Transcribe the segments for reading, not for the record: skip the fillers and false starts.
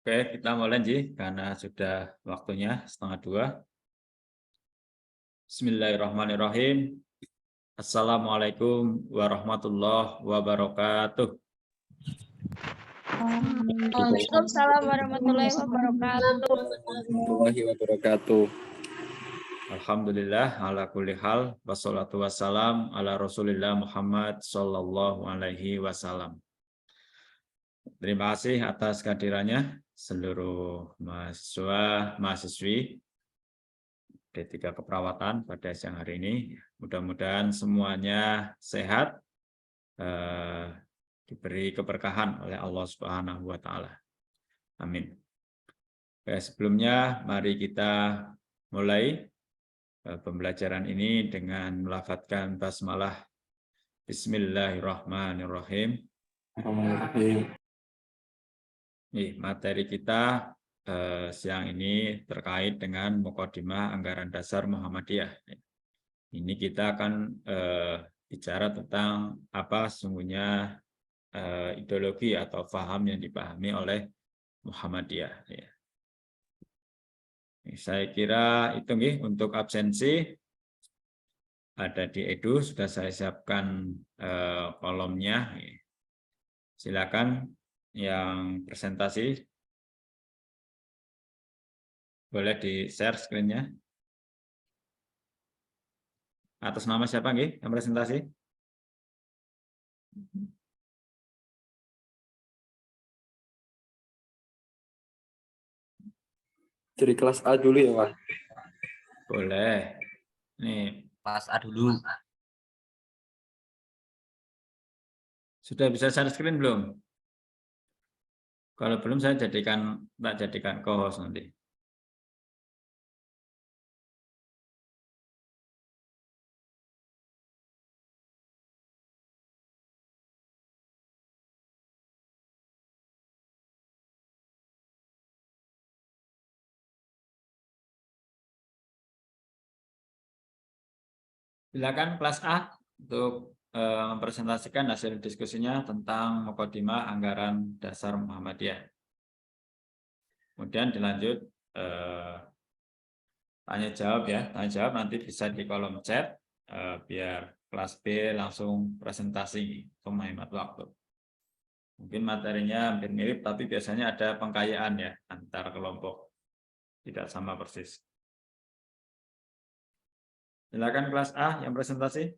Oke, kita mulai Ji, karena sudah waktunya 1:30. Bismillahirrahmanirrahim. Assalamualaikum warahmatullahi wabarakatuh. Waalaikumsalam warahmatullahi wabarakatuh. Warahmatullahi wabarakatuh. Alhamdulillah ala kulli hal wassalatu wassalam ala Rasulillah Muhammad sallallahu alaihi wasallam. Terima kasih atas kehadirannya seluruh mahasiswa, mahasiswi D3 Keperawatan pada siang hari ini. Mudah-mudahan semuanya sehat, diberi keberkahan oleh Allah Subhanahu wa taala. Amin. Oke, sebelumnya mari kita mulai pembelajaran ini dengan melafadzkan basmalah. Bismillahirrahmanirrahim. Materi kita siang ini terkait dengan Muqaddimah Anggaran Dasar Muhammadiyah. Ini kita akan bicara tentang apa sesungguhnya ideologi atau paham yang dipahami oleh Muhammadiyah. Saya kira itu untuk absensi ada di Edu, sudah saya siapkan kolomnya. Silakan yang presentasi boleh di-share screen-nya. Atas nama siapa yang presentasi? Dari kelas A dulu ya, Pak. Boleh. Nih, Kelas A dulu. sudah bisa share screen belum? Kalau belum saya tak jadikan co-host nanti. Silakan kelas A untuk mempresentasikan hasil diskusinya tentang Muqaddimah Anggaran Dasar Muhammadiyah. Kemudian dilanjut tanya jawab ya. Tanya jawab nanti bisa di kolom chat biar kelas B langsung presentasi untuk menghemat waktu. Mungkin materinya hampir mirip tapi biasanya ada pengkayaan ya antar kelompok. Tidak sama persis. Silakan kelas A yang presentasi.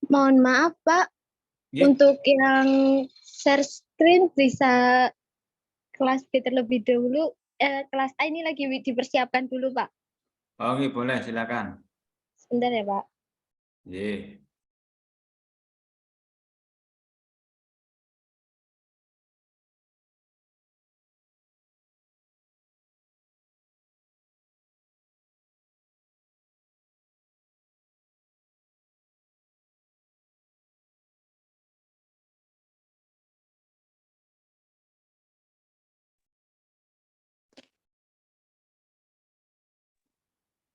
Mohon maaf, Pak. Untuk yang share screen bisa kelas B terlebih dahulu. Kelas A ini lagi dipersiapkan dulu, Pak. Oke, boleh silakan. Sebentar ya, Pak. Iya.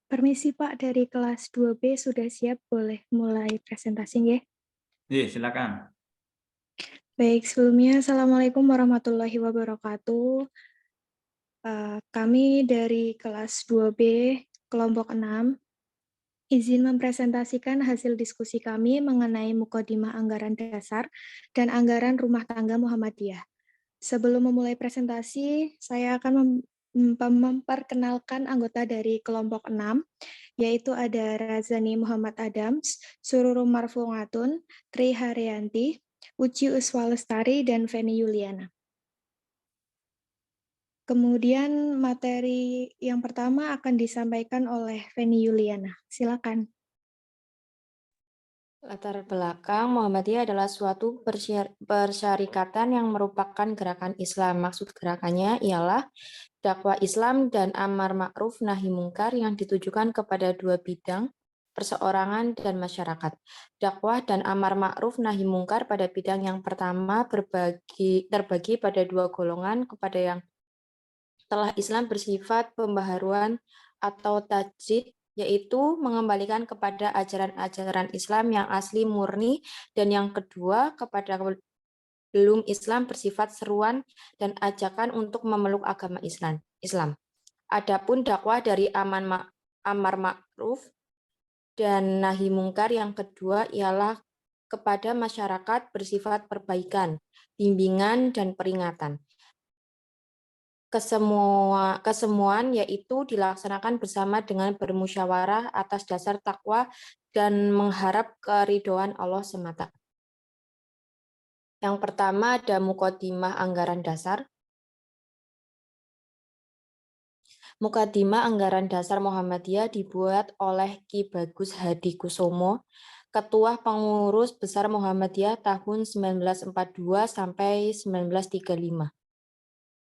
Permisi Pak, dari kelas 2B sudah siap, boleh mulai presentasi ya? Iya, silakan. Baik, sebelumnya Assalamualaikum warahmatullahi wabarakatuh. Kami dari kelas 2B kelompok 6 izin mempresentasikan hasil diskusi kami mengenai Mukadimah Anggaran Dasar dan Anggaran Rumah Tangga Muhammadiyah. Sebelum memulai presentasi, saya akan memperkenalkan anggota dari kelompok 6, yaitu ada Razani Muhammad Adams, Sururum Marfungatun, Tri Haryanti, Uci Uswalestari, dan Feni Yuliana. Kemudian materi yang pertama akan disampaikan oleh Feni Yuliana. Silakan. Latar belakang Muhammadiyah adalah suatu persyarikatan yang merupakan gerakan Islam. Maksud gerakannya ialah dakwah Islam dan amar ma'ruf nahi mungkar yang ditujukan kepada dua bidang, perseorangan dan masyarakat. Dakwah dan amar ma'ruf nahi mungkar pada bidang yang pertama terbagi pada dua golongan, kepada yang telah Islam bersifat pembaharuan atau tajdid, yaitu mengembalikan kepada ajaran-ajaran Islam yang asli murni, dan yang kedua kepada belum Islam bersifat seruan dan ajakan untuk memeluk agama Islam. Adapun dakwah dari amar ma'ruf dan nahi mungkar yang kedua ialah kepada masyarakat bersifat perbaikan, bimbingan dan peringatan. Kesemuaan yaitu dilaksanakan bersama dengan bermusyawarah atas dasar takwa dan mengharap keridhaan Allah semata. Yang pertama ada Mukadimah Anggaran Dasar. Mukadimah Anggaran Dasar Muhammadiyah dibuat oleh Ki Bagus Hadi Kusumo, Ketua Pengurus Besar Muhammadiyah tahun 1942 sampai 1935.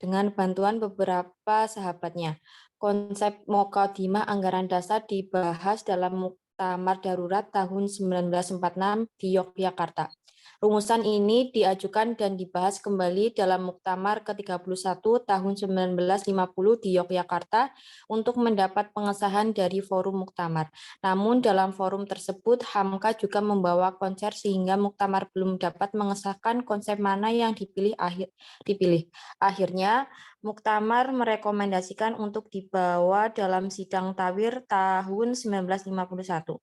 Dengan bantuan beberapa sahabatnya. Konsep Mukadimah Anggaran Dasar dibahas dalam Muktamar Darurat tahun 1946 di Yogyakarta. Rumusan ini diajukan dan dibahas kembali dalam Muktamar ke-31 tahun 1950 di Yogyakarta untuk mendapat pengesahan dari forum Muktamar. Namun dalam forum tersebut Hamka juga membawa konser sehingga Muktamar belum dapat mengesahkan konsep mana yang dipilih. Akhirnya Muktamar merekomendasikan untuk dibawa dalam sidang tawir tahun 1951.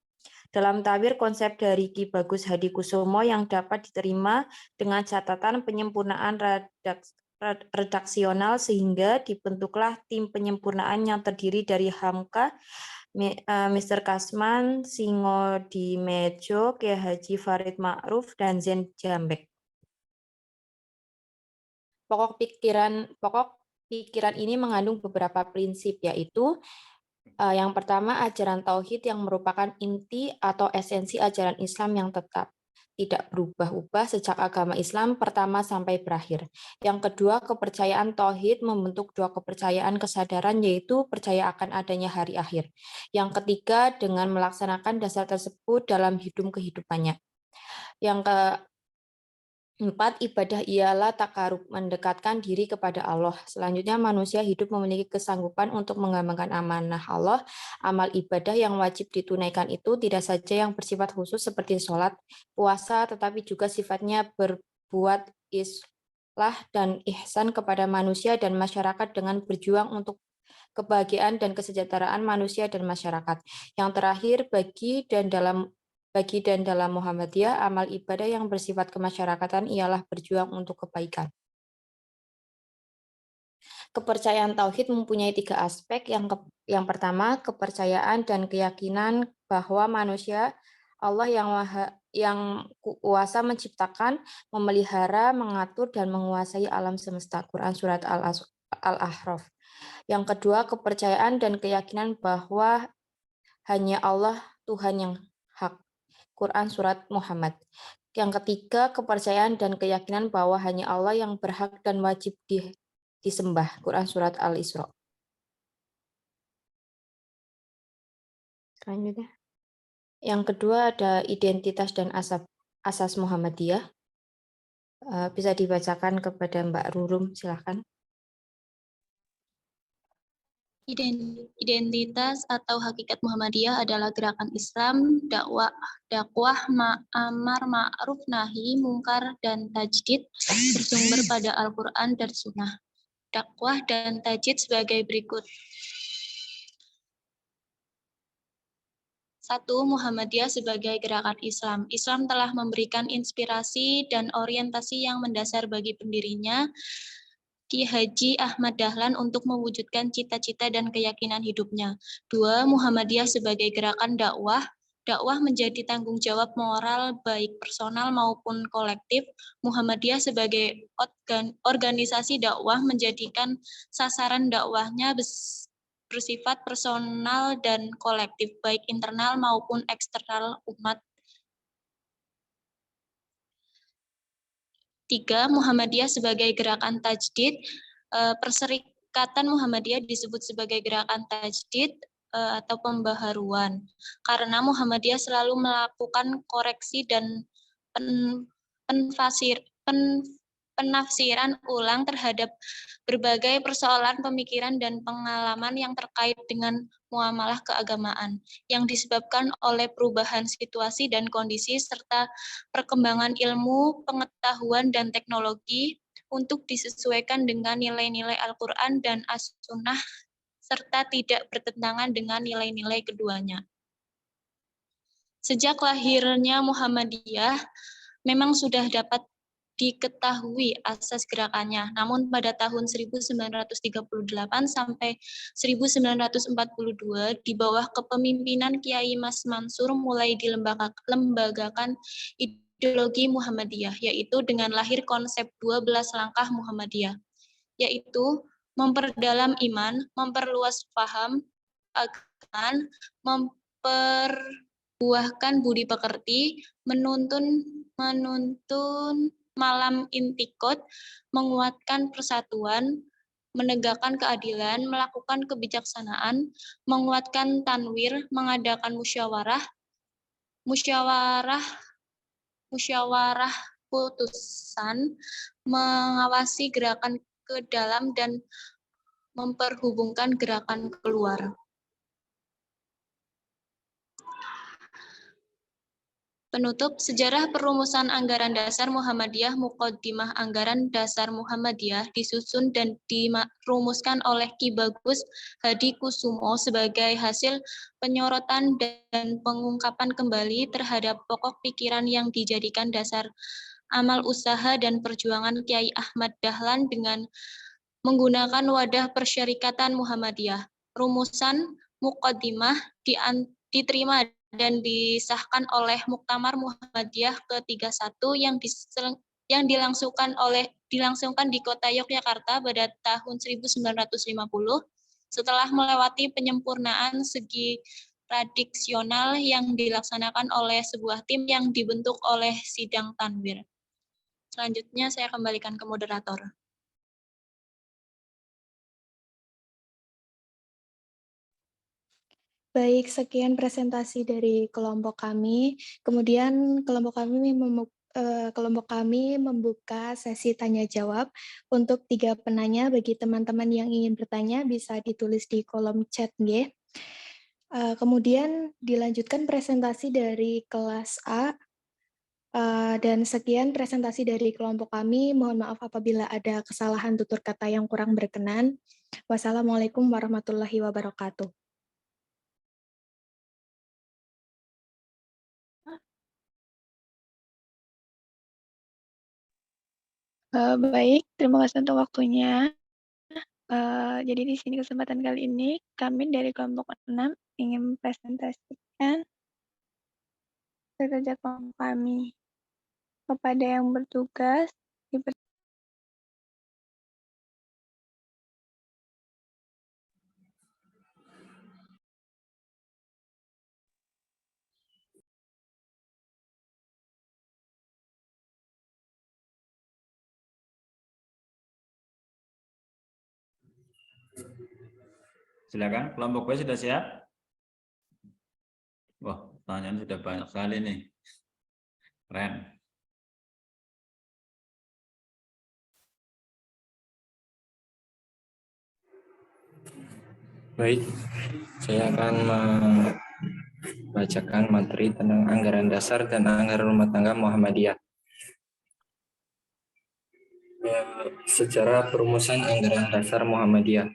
Dalam tawir, konsep dari Ki Bagus Hadi Kusumo yang dapat diterima dengan catatan penyempurnaan redaksional, sehingga dibentuklah tim penyempurnaan yang terdiri dari Hamka, Mr. Kasman, Singodimedjo, Kiai Haji Farid Ma'ruf, dan Zen Jambek. Pokok pikiran ini mengandung beberapa prinsip, yaitu yang pertama, ajaran tauhid yang merupakan inti atau esensi ajaran Islam yang tetap, tidak berubah-ubah sejak agama Islam pertama sampai berakhir. Yang kedua, kepercayaan tauhid membentuk dua kepercayaan kesadaran, yaitu percaya akan adanya hari akhir. Yang ketiga, dengan melaksanakan dasar tersebut dalam kehidupannya. Yang keempat, ibadah ialah takarub, mendekatkan diri kepada Allah. Selanjutnya, manusia hidup memiliki kesanggupan untuk mengembangkan amanah Allah. Amal ibadah yang wajib ditunaikan itu tidak saja yang bersifat khusus seperti sholat, puasa, tetapi juga sifatnya berbuat islah dan ihsan kepada manusia dan masyarakat dengan berjuang untuk kebahagiaan dan kesejahteraan manusia dan masyarakat. Yang terakhir, bagi dan dalam Muhammadiyah, amal ibadah yang bersifat kemasyarakatan ialah berjuang untuk kebaikan. Kepercayaan tauhid mempunyai tiga aspek. Yang pertama, kepercayaan dan keyakinan bahwa manusia Allah yang kuasa menciptakan, memelihara, mengatur, dan menguasai alam semesta. Quran Surat Al-Ahraf. Yang kedua, kepercayaan dan keyakinan bahwa hanya Allah Tuhan yang hak. Quran Surat Muhammad. Yang ketiga, kepercayaan dan keyakinan bahwa hanya Allah yang berhak dan wajib disembah. Quran Surat Al-Isra. Selanjutnya. Yang kedua ada identitas dan asas Muhammadiyah. Bisa dibacakan kepada Mbak Rurum, silakan. Identitas atau hakikat Muhammadiyah adalah gerakan Islam, dakwah, amar ma'ruf nahi mungkar dan tajdid bersumber pada Al-Quran dan Sunnah. dakwah, dan tajdid sebagai berikut. 1. Muhammadiyah sebagai gerakan Islam. Islam telah memberikan inspirasi dan orientasi yang mendasar bagi pendirinya, Ki Haji Ahmad Dahlan, untuk mewujudkan cita-cita dan keyakinan hidupnya. 2. Muhammadiyah sebagai gerakan dakwah. Dakwah menjadi tanggung jawab moral baik personal maupun kolektif. Muhammadiyah sebagai organisasi dakwah menjadikan sasaran dakwahnya bersifat personal dan kolektif, baik internal maupun eksternal umat. 3. Muhammadiyah sebagai gerakan tajdid. Perserikatan Muhammadiyah disebut sebagai gerakan tajdid atau pembaharuan, karena Muhammadiyah selalu melakukan koreksi dan penafsiran ulang terhadap berbagai persoalan pemikiran dan pengalaman yang terkait dengan muamalah keagamaan, yang disebabkan oleh perubahan situasi dan kondisi, serta perkembangan ilmu, pengetahuan, dan teknologi untuk disesuaikan dengan nilai-nilai Al-Quran dan As-Sunnah, serta tidak bertentangan dengan nilai-nilai keduanya. Sejak lahirnya Muhammadiyah, memang sudah dapat diketahui asas gerakannya. Namun pada tahun 1938 sampai 1942 di bawah kepemimpinan Kiai Mas Mansur mulai dilembagakan ideologi Muhammadiyah, yaitu dengan lahir konsep 12 langkah Muhammadiyah, yaitu memperdalam iman, memperluas paham agama, memperbuahkan budi pekerti, menuntun malam intikot, menguatkan persatuan, menegakkan keadilan, melakukan kebijaksanaan, menguatkan tanwir, mengadakan musyawarah putusan, mengawasi gerakan ke dalam dan memperhubungkan gerakan keluar. Penutup, sejarah perumusan anggaran dasar Muhammadiyah. Muqaddimah anggaran dasar Muhammadiyah disusun dan dirumuskan oleh Ki Bagus Hadi Kusumo sebagai hasil penyorotan dan pengungkapan kembali terhadap pokok pikiran yang dijadikan dasar amal usaha dan perjuangan Kiai Ahmad Dahlan dengan menggunakan wadah persyarikatan Muhammadiyah. Rumusan Muqaddimah diterima dan disahkan oleh Muktamar Muhammadiyah ke-31 yang dilangsungkan di Kota Yogyakarta pada tahun 1950 setelah melewati penyempurnaan segi redaksional yang dilaksanakan oleh sebuah tim yang dibentuk oleh Sidang Tanwir. Selanjutnya saya kembalikan ke moderator. Baik, sekian presentasi dari kelompok kami. Kemudian kelompok kami membuka sesi tanya jawab untuk 3 penanya. Bagi teman-teman yang ingin bertanya bisa ditulis di kolom chat ya. Kemudian dilanjutkan presentasi dari kelas A. Dan sekian presentasi dari kelompok kami. Mohon maaf apabila ada kesalahan tutur kata yang kurang berkenan. Wassalamualaikum warahmatullahi wabarakatuh. Baik, terima kasih untuk waktunya. Jadi di sini kesempatan kali ini kami dari kelompok 6 ingin presentasikan kerja kelompok kami. Kepada yang bertugas, Silakan, kelompok B sudah siap? Wah, pertanyaan sudah banyak sekali nih. Keren. Baik, saya akan membacakan materi tentang anggaran dasar dan anggaran rumah tangga Muhammadiyah. Sejarah perumusan anggaran dasar Muhammadiyah.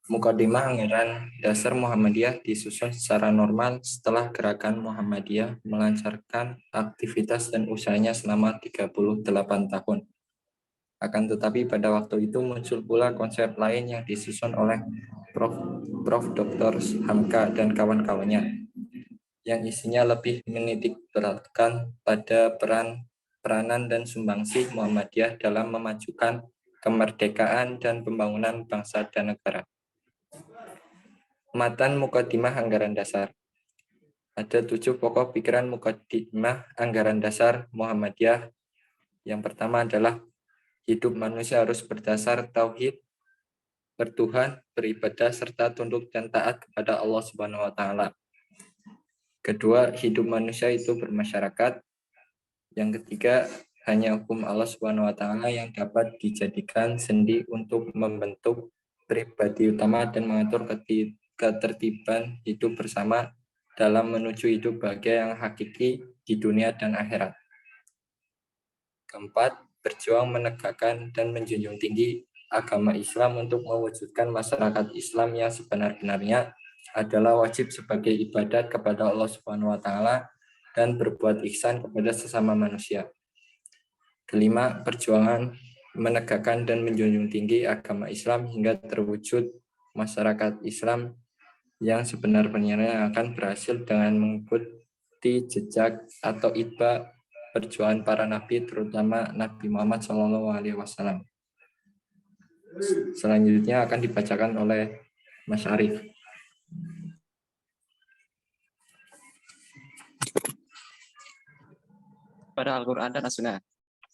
Mukadimah anggaran dasar Muhammadiyah disusun secara normal setelah gerakan Muhammadiyah melancarkan aktivitas dan usahanya selama 38 tahun. Akan tetapi pada waktu itu muncul pula konsep lain yang disusun oleh Prof. Dr. Hamka dan kawan-kawannya, yang isinya lebih menitik beratkan pada peranan dan sumbangsih Muhammadiyah dalam memajukan kemerdekaan dan pembangunan bangsa dan negara. Matan Mukadimah Anggaran Dasar. Ada 7 pokok pikiran Mukadimah Anggaran Dasar Muhammadiyah. Yang pertama adalah hidup manusia harus berdasar tauhid, bertuhan, beribadah, serta tunduk dan taat kepada Allah Subhanahu wa Ta'ala. Kedua, hidup manusia itu bermasyarakat. Yang ketiga, hanya hukum Allah Subhanahu wa Ta'ala yang dapat dijadikan sendi untuk membentuk pribadi utama dan mengatur ketertiban hidup bersama dalam menuju hidup bahagia yang hakiki di dunia dan akhirat. Keempat, berjuang menegakkan dan menjunjung tinggi agama Islam untuk mewujudkan masyarakat Islam yang sebenar-benarnya adalah wajib sebagai ibadat kepada Allah Subhanahu wa Ta'ala dan berbuat ihsan kepada sesama manusia. Kelima, perjuangan menegakkan dan menjunjung tinggi agama Islam hingga terwujud masyarakat Islam yang sebenar-benarnya akan berhasil dengan mengikuti jejak atau itba perjuangan para nabi, terutama Nabi Muhammad SAW. Selanjutnya akan dibacakan oleh Mas Arif. Pada Al-Quran dan As-Sunnah.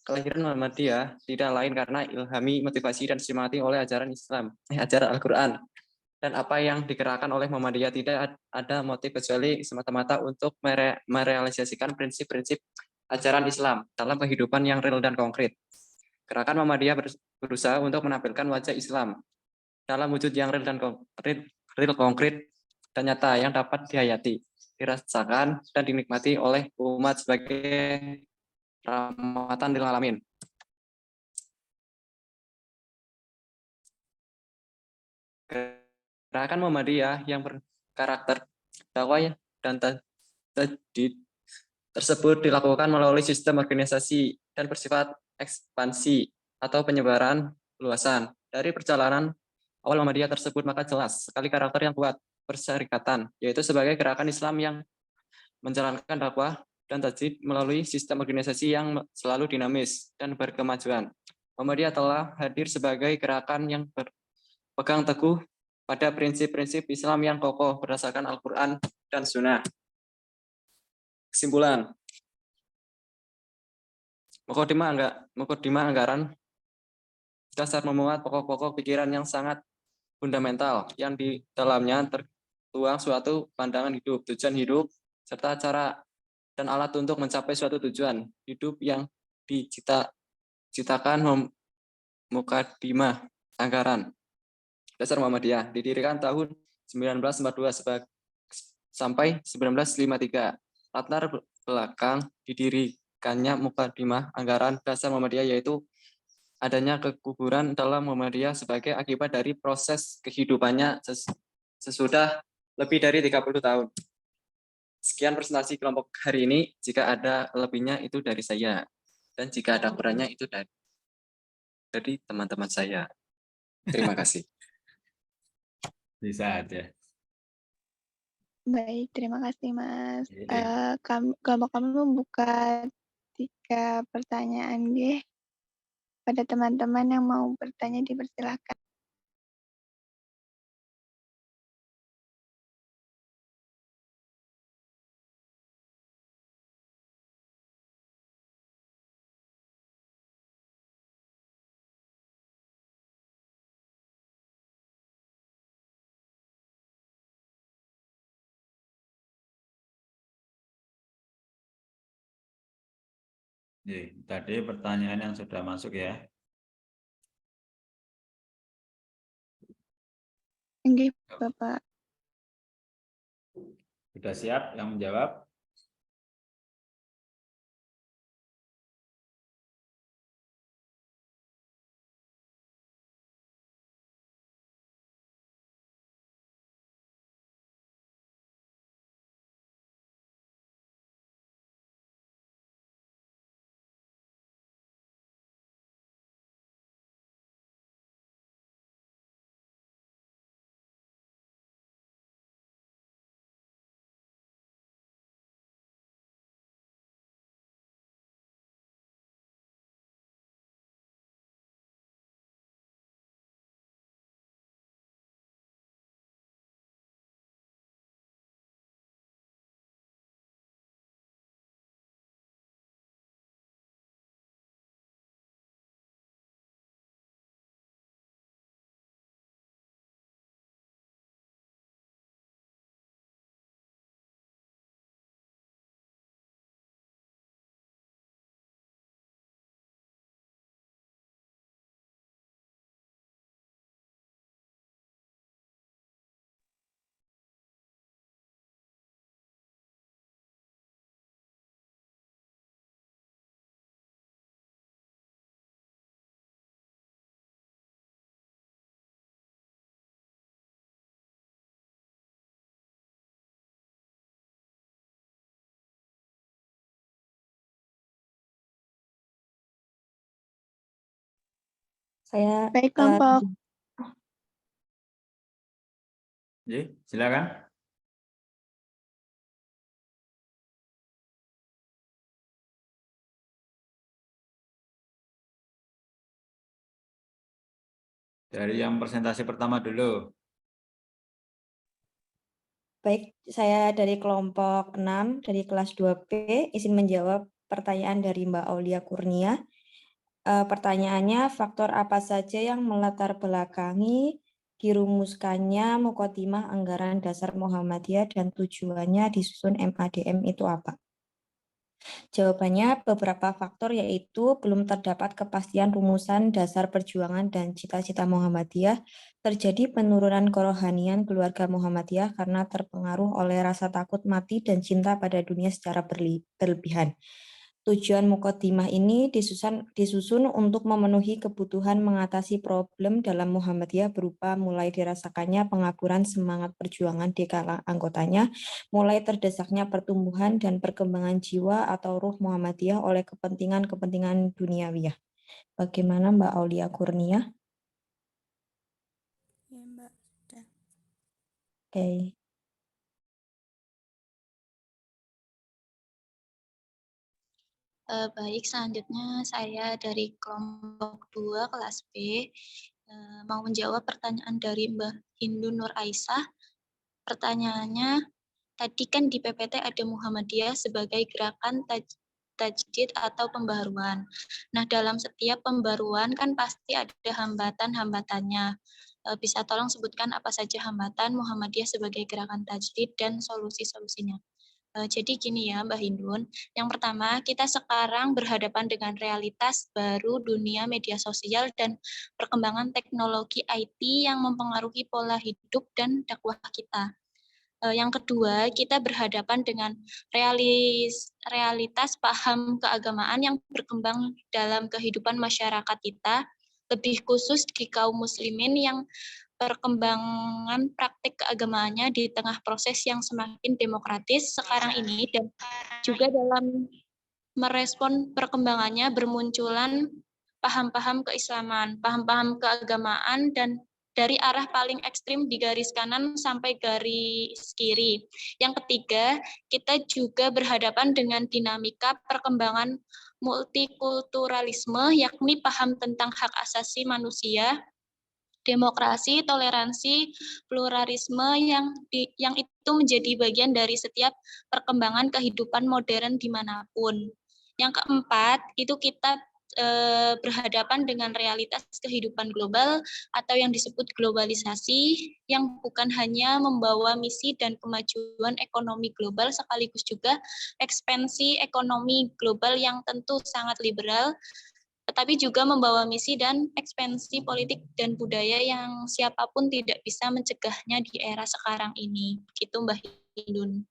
Kelahiran Muhammadiyah tidak lain karena ilhami, motivasi, dan disemangati oleh ajaran Islam, ajaran Al-Quran. Dan apa yang digerakkan oleh Muhammadiyah tidak ada motif kecuali semata-mata untuk merealisasikan prinsip-prinsip ajaran Islam dalam kehidupan yang real dan konkret. Gerakan Muhammadiyah berusaha untuk menampilkan wajah Islam dalam wujud yang real dan konkret dan nyata yang dapat dihayati, dirasakan, dan dinikmati oleh umat sebagai rahmatan lil alamin. Gerakan Muhammadiyah yang berkarakter dakwah dan tajdid tersebut dilakukan melalui sistem organisasi dan bersifat ekspansi atau penyebaran luasan. Dari perjalanan awal Muhammadiyah tersebut maka jelas sekali karakter yang kuat persyarikatan, yaitu sebagai gerakan Islam yang menjalankan dakwah dan tajdid melalui sistem organisasi yang selalu dinamis dan berkemajuan. Muhammadiyah telah hadir sebagai gerakan yang berpegang teguh pada prinsip-prinsip Islam yang kokoh berdasarkan Al-Quran dan Sunnah. Kesimpulan, Mukadimah Anggaran Dasar memuat pokok-pokok pikiran yang sangat fundamental, yang di dalamnya tertuang suatu pandangan hidup, tujuan hidup, serta cara dan alat untuk mencapai suatu tujuan hidup yang diciptakan Mukadimah Anggaran Dasar Muhammadiyah, didirikan tahun 1942 sampai 1953. Latar belakang didirikannya Mukadimah Anggaran Dasar Muhammadiyah yaitu adanya kekuburan dalam Muhammadiyah sebagai akibat dari proses kehidupannya sesudah lebih dari 30 tahun. Sekian presentasi kelompok hari ini. Jika ada lebihnya itu dari saya, dan jika ada kurangnya itu dari teman-teman saya. Terima kasih. Bisa aja. Baik, terima kasih Mas. Iya. Kelompok kami membuka 3 pertanyaan nggih. Pada teman-teman yang mau bertanya dipersilakan. Tadi pertanyaan yang sudah masuk ya. Nggih, Bapak. Sudah siap yang menjawab? Saya Baik, kelompok. Silakan. Dari yang presentasi pertama dulu. Baik, saya dari kelompok 6 dari kelas 2B izin menjawab pertanyaan dari Mbak Aulia Kurnia. Pertanyaannya, faktor apa saja yang melatar belakangi dirumuskannya Muqaddimah Anggaran Dasar Muhammadiyah dan tujuannya disusun MADM itu apa? Jawabannya beberapa faktor yaitu belum terdapat kepastian rumusan dasar perjuangan dan cita-cita Muhammadiyah, terjadi penurunan kerohanian keluarga Muhammadiyah karena terpengaruh oleh rasa takut mati dan cinta pada dunia secara berlebihan. Tujuan Muqaddimah ini disusun untuk memenuhi kebutuhan mengatasi problem dalam Muhammadiyah berupa mulai dirasakannya pengaburan semangat perjuangan di kalangan anggotanya, mulai terdesaknya pertumbuhan dan perkembangan jiwa atau ruh Muhammadiyah oleh kepentingan-kepentingan duniawiyah. Bagaimana Mbak Aulia Kurnia? Ya, Mbak. Oke. Baik, selanjutnya saya dari kelompok 2 kelas B mau menjawab pertanyaan dari Mbak Hindu Nur Aisyah. Pertanyaannya, tadi kan di PPT ada Muhammadiyah sebagai gerakan tajdid atau pembaruan. Nah, dalam setiap pembaruan kan pasti ada hambatan-hambatannya. Bisa tolong sebutkan apa saja hambatan Muhammadiyah sebagai gerakan tajdid dan solusi-solusinya. Jadi gini ya Mbak Hindun, yang pertama kita sekarang berhadapan dengan realitas baru dunia media sosial dan perkembangan teknologi IT yang mempengaruhi pola hidup dan dakwah kita. Yang kedua, kita berhadapan dengan realitas paham keagamaan yang berkembang dalam kehidupan masyarakat kita, lebih khusus di kaum muslimin yang perkembangan praktik keagamaannya di tengah proses yang semakin demokratis sekarang ini, dan juga dalam merespon perkembangannya bermunculan paham-paham keislaman, paham-paham keagamaan, dan dari arah paling ekstrim di garis kanan sampai garis kiri. Yang ketiga, kita juga berhadapan dengan dinamika perkembangan multikulturalisme, yakni paham tentang hak asasi manusia, demokrasi, toleransi, pluralisme yang itu menjadi bagian dari setiap perkembangan kehidupan modern dimanapun. Yang keempat, itu kita berhadapan dengan realitas kehidupan global atau yang disebut globalisasi, yang bukan hanya membawa misi dan kemajuan ekonomi global, sekaligus juga ekspansi ekonomi global yang tentu sangat liberal, tetapi juga membawa misi dan ekspansi politik dan budaya yang siapapun tidak bisa mencegahnya di era sekarang ini. Begitu Mbak Hindun.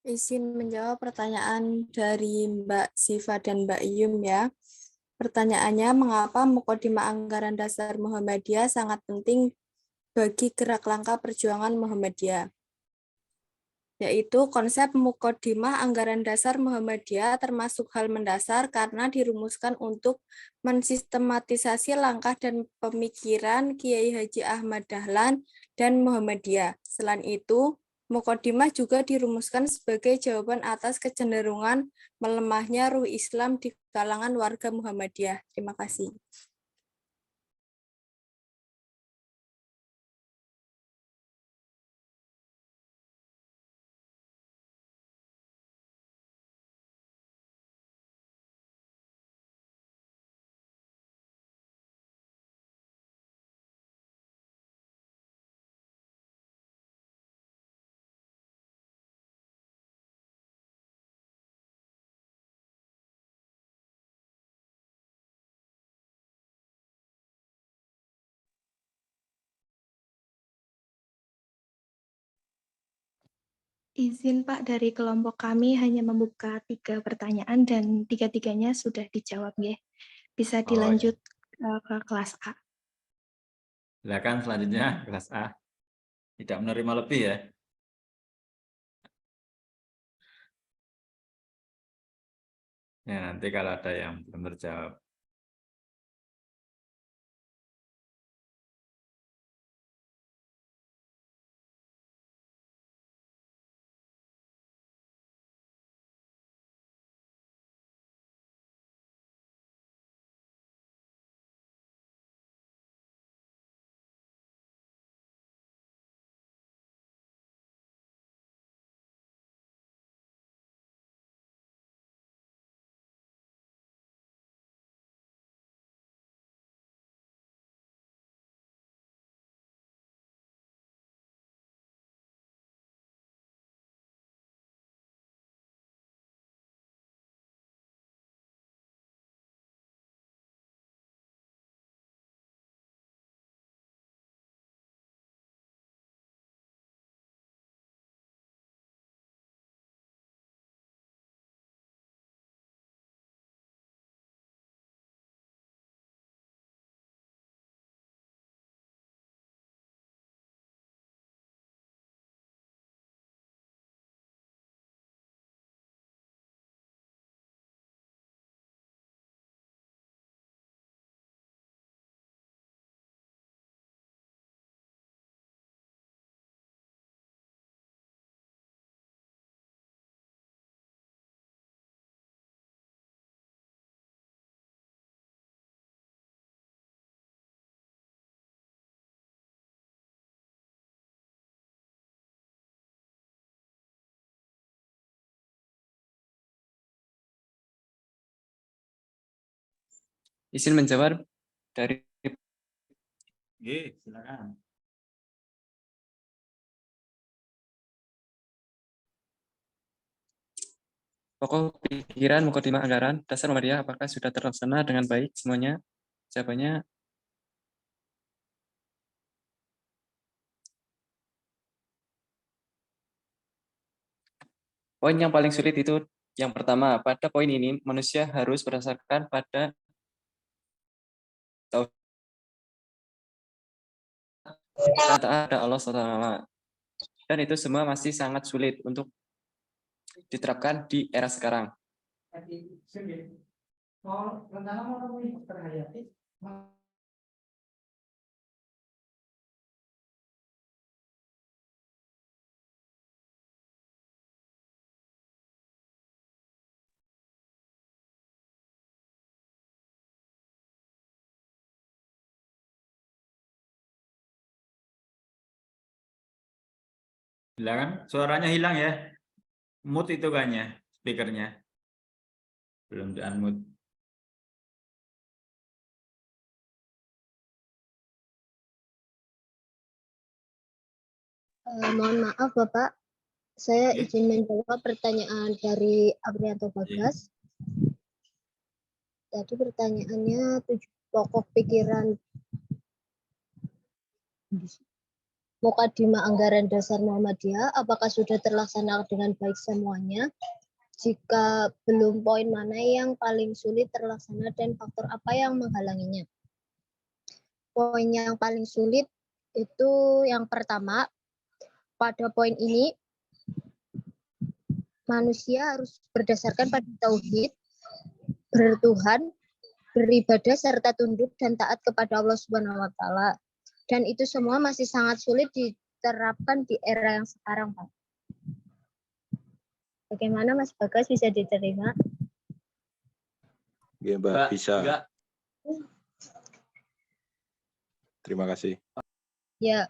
Izin menjawab pertanyaan dari Mbak Siva dan Mbak Iyum ya. Pertanyaannya, mengapa Muqaddimah Anggaran Dasar Muhammadiyah sangat penting bagi gerak langkah perjuangan Muhammadiyah? Yaitu konsep Muqaddimah Anggaran Dasar Muhammadiyah termasuk hal mendasar karena dirumuskan untuk mensistematisasi langkah dan pemikiran Kiai Haji Ahmad Dahlan dan Muhammadiyah. Selain itu, Muqaddimah juga dirumuskan sebagai jawaban atas kecenderungan melemahnya ruh Islam di kalangan warga Muhammadiyah. Terima kasih. Izin Pak, dari kelompok kami hanya membuka 3 pertanyaan dan 3-tiganya sudah dijawab ya. Bisa dilanjut ke kelas A. Silakan selanjutnya kelas A. Tidak menerima lebih ya. Ya, nanti kalau ada yang belum terjawab. Izin menjawab dari Silakan. pokok pikiran mukadimah anggaran dasar Muhammadiyah apakah sudah terlaksana dengan baik semuanya? Jawabannya poin yang paling sulit itu yang pertama, pada poin ini manusia harus berdasarkan pada tauhid dan taat pada Allah SWT. Dan itu semua masih sangat sulit untuk diterapkan di era sekarang. Silakan. Suaranya hilang ya. Mute itu kan ya, speakernya. Belum di-unmute. Mohon maaf Bapak, saya Oke. izin menjawab pertanyaan dari Aprianto Bagas. Tadi pertanyaannya 7 pokok pikiran Mukadimah Anggaran Dasar Muhammadiyah, apakah sudah terlaksana dengan baik semuanya? Jika belum, poin mana yang paling sulit terlaksana dan faktor apa yang menghalanginya? Poin yang paling sulit itu yang pertama, pada poin ini manusia harus berdasarkan pada tauhid, bertuhan, beribadah serta tunduk dan taat kepada Allah Subhanahu wa taala. Dan itu semua masih sangat sulit diterapkan di era yang sekarang, Pak. Bagaimana Mas Bagas, bisa diterima? Ya, Mbak, bisa. Enggak. Terima kasih. Ya.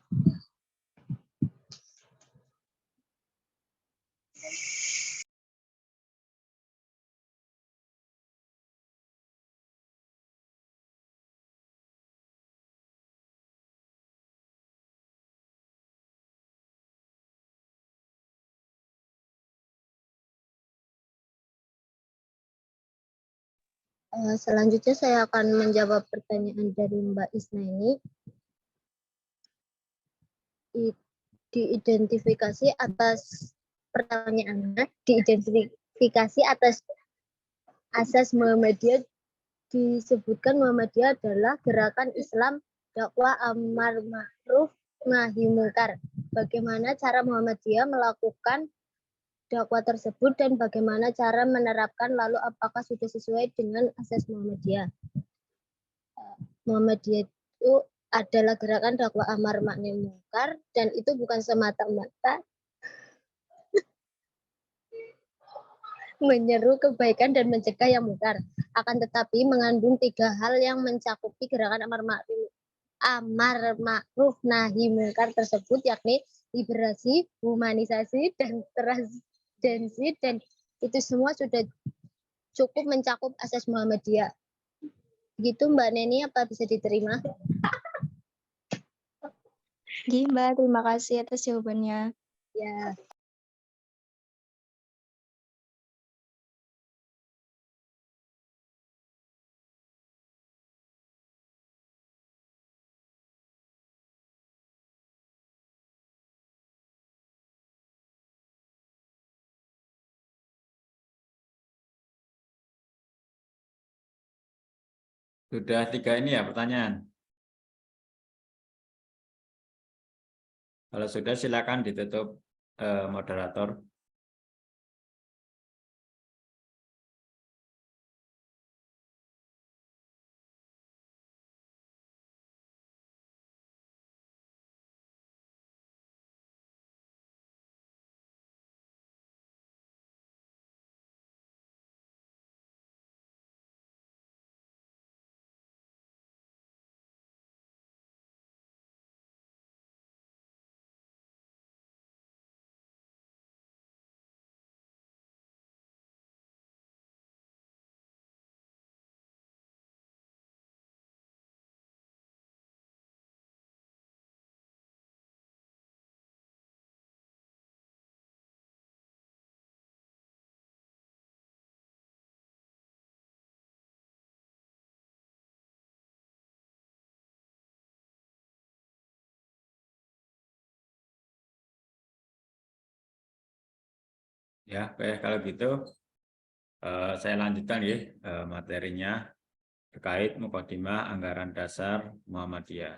Selanjutnya saya akan menjawab pertanyaan dari Mbak Isna ini. Diidentifikasi atas pertanyaannya, diidentifikasi atas asas Muhammadiyah, disebutkan Muhammadiyah adalah gerakan Islam dakwah amar ma'ruf nahi mungkar. Bagaimana cara Muhammadiyah melakukan dakwah tersebut dan bagaimana cara menerapkan, lalu apakah sudah sesuai dengan asas Muhammadiyah. Muhammadiyah itu adalah gerakan dakwah amar ma'ruf munkar, dan itu bukan semata-mata menyeru kebaikan dan mencegah yang mungkar, akan tetapi mengandung 3 hal yang mencakupi gerakan amar ma'ruf nahi mungkar tersebut, yakni liberasi, humanisasi, dan transdensi, dan itu semua sudah cukup mencakup asas Muhammadiyah. Gitu Mbak Neni, apa bisa diterima? Mbak, terima kasih atas jawabannya. Ya. Sudah 3 ini ya pertanyaan. Kalau sudah silakan ditutup moderator. Ya, baik, kalau gitu saya lanjutkan ya materinya terkait mukadimah anggaran dasar Muhammadiyah.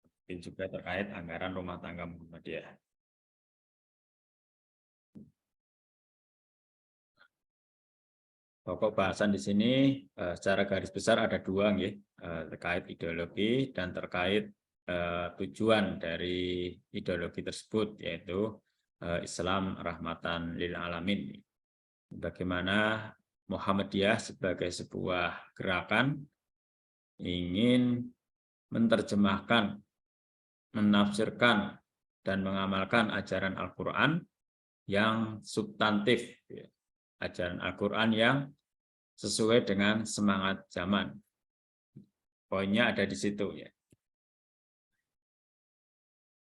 Mungkin juga terkait anggaran rumah tangga Muhammadiyah. Pokok bahasan di sini secara garis besar ada 2 ya, terkait ideologi dan terkait tujuan dari ideologi tersebut, yaitu Islam rahmatan lil alamin. Bagaimana Muhammadiyah sebagai sebuah gerakan ingin menerjemahkan, menafsirkan, dan mengamalkan ajaran Al-Quran yang substantif, ajaran Al-Quran yang sesuai dengan semangat zaman. Poinnya ada di situ ya.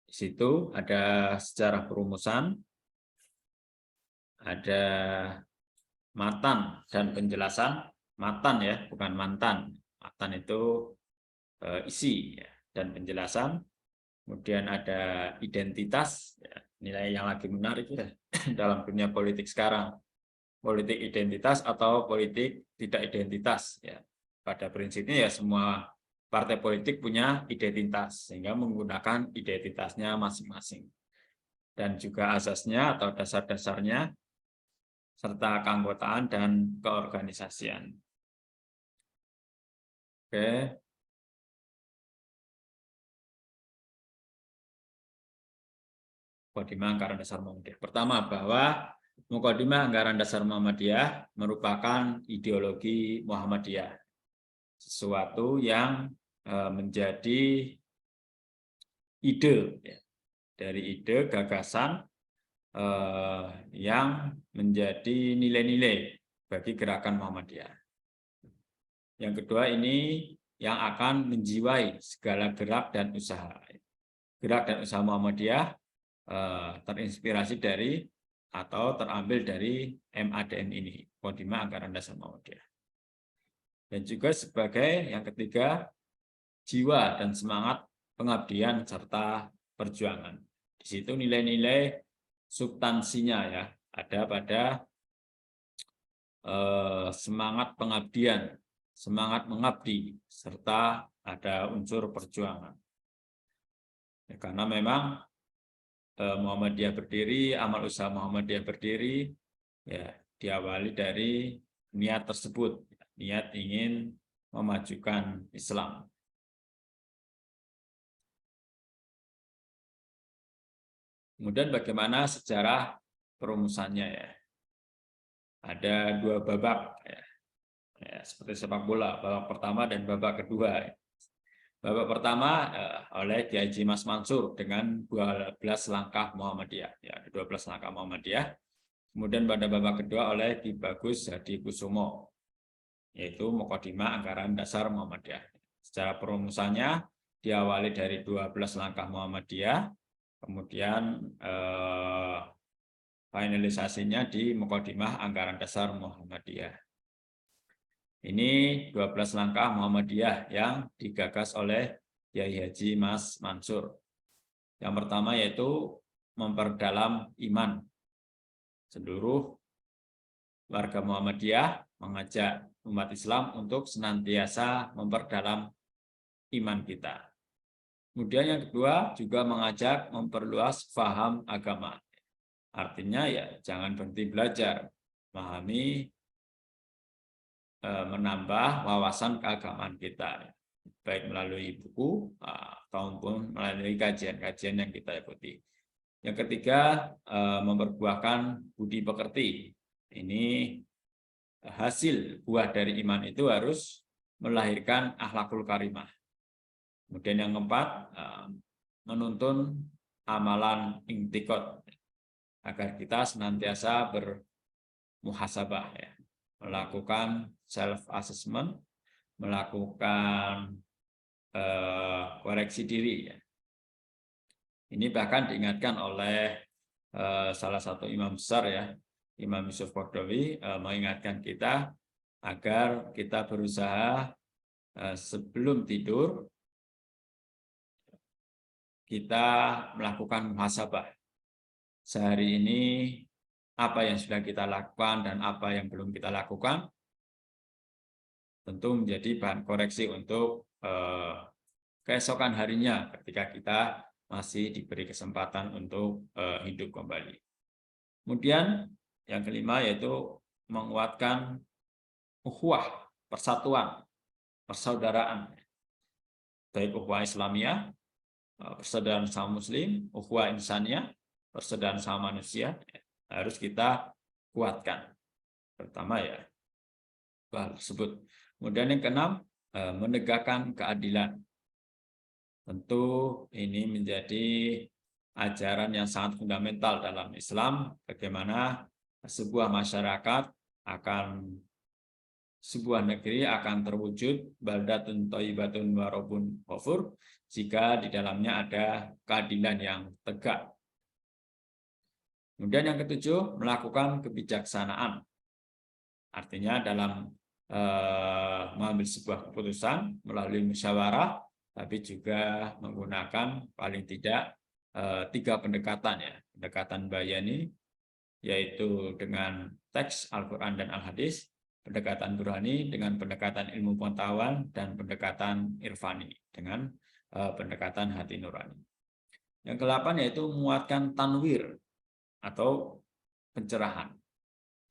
Di situ ada sejarah perumusan, ada matan dan penjelasan. Matan ya, bukan mantan. Matan itu isi ya, dan penjelasan. Kemudian ada identitas, ya, nilai yang lagi menarik ya dalam dunia politik sekarang. Politik identitas atau politik tidak identitas ya. Pada prinsipnya ya semua partai politik punya identitas, sehingga menggunakan identitasnya masing-masing. Dan juga asasnya atau dasar-dasarnya, serta keanggotaan dan keorganisasian. Oke. Mukadimah anggaran dasar Muhammadiyah. Pertama, bahwa mukadimah anggaran dasar Muhammadiyah merupakan ideologi Muhammadiyah. Sesuatu yang menjadi ide, dari ide gagasan yang menjadi nilai-nilai bagi gerakan Muhammadiyah. Yang kedua, ini yang akan menjiwai segala gerak dan usaha. Gerak dan usaha Muhammadiyah terinspirasi dari atau terambil dari MADM ini, Mukadimah Anggaran Dasar Muhammadiyah. Dan juga sebagai yang ketiga, jiwa dan semangat pengabdian serta perjuangan. Di situ nilai-nilai substansinya ya, ada pada semangat pengabdian, semangat mengabdi, serta ada unsur perjuangan. Ya, karena memang Muhammadiyah berdiri, amal usaha Muhammadiyah berdiri, ya diawali dari niat tersebut, niat ingin memajukan Islam. Kemudian bagaimana sejarah perumusannya ya? Ada 2 babak ya. Ya, seperti sepak bola, babak pertama dan babak kedua. Babak pertama oleh Kiai Haji Mas Mansur dengan 12 langkah Muhammadiyah, ya 12 langkah Muhammadiyah. Kemudian pada babak kedua oleh Ki Bagus Hadi Kusumo, yaitu Muqaddimah Anggaran Dasar Muhammadiyah. Secara perumusannya diawali dari 12 langkah Muhammadiyah, kemudian finalisasinya di Muqaddimah Anggaran Dasar Muhammadiyah. Ini 12 langkah Muhammadiyah yang digagas oleh Kiai Haji Mas Mansur. Yang pertama yaitu memperdalam iman. Seluruh warga Muhammadiyah mengajak umat Islam untuk senantiasa memperdalam iman kita. Kemudian yang kedua juga mengajak memperluas paham agama. Artinya ya jangan berhenti belajar, memahami, menambah wawasan keagamaan kita, baik melalui buku ataupun melalui kajian-kajian yang kita ikuti. Yang ketiga, memperbuahkan budi pekerti. Ini hasil buah dari iman itu harus melahirkan akhlakul karimah. Kemudian yang keempat, menuntun amalan intikot agar kita senantiasa bermuhasabah, ya, melakukan self assessment, melakukan koreksi diri. Ya. Ini bahkan diingatkan oleh salah satu imam besar ya, Imam Yusuf Qaradawi, mengingatkan kita agar kita berusaha sebelum tidur kita melakukan muhasabah. Sehari ini apa yang sudah kita lakukan dan apa yang belum kita lakukan, tentu menjadi bahan koreksi untuk keesokan harinya ketika kita masih diberi kesempatan untuk hidup kembali. Kemudian yang kelima yaitu menguatkan ukhuwah, persatuan, persaudaraan. Baik ukhuwah Islamiyah, persaudaraan sama muslim, ukhuwah insaniyah, persaudaraan sama manusia, harus kita kuatkan. Pertama ya, hal tersebut. Kemudian yang keenam, menegakkan keadilan. Tentu ini menjadi ajaran yang sangat fundamental dalam Islam, bagaimana sebuah masyarakat sebuah negeri akan terwujud baldatun thayyibatun wa rabbun ghafur jika di dalamnya ada keadilan yang tegak. Kemudian yang ketujuh, melakukan kebijaksanaan. Artinya dalam mengambil sebuah keputusan melalui musyawarah, tapi juga menggunakan paling tidak 3 pendekatan ya. Pendekatan bayani, yaitu dengan teks Al-Quran dan Al-Hadis, pendekatan burhani dengan pendekatan ilmu pengetahuan, dan pendekatan irfani dengan pendekatan hati nurani. Yang ke-8 yaitu menguatkan tanwir atau pencerahan.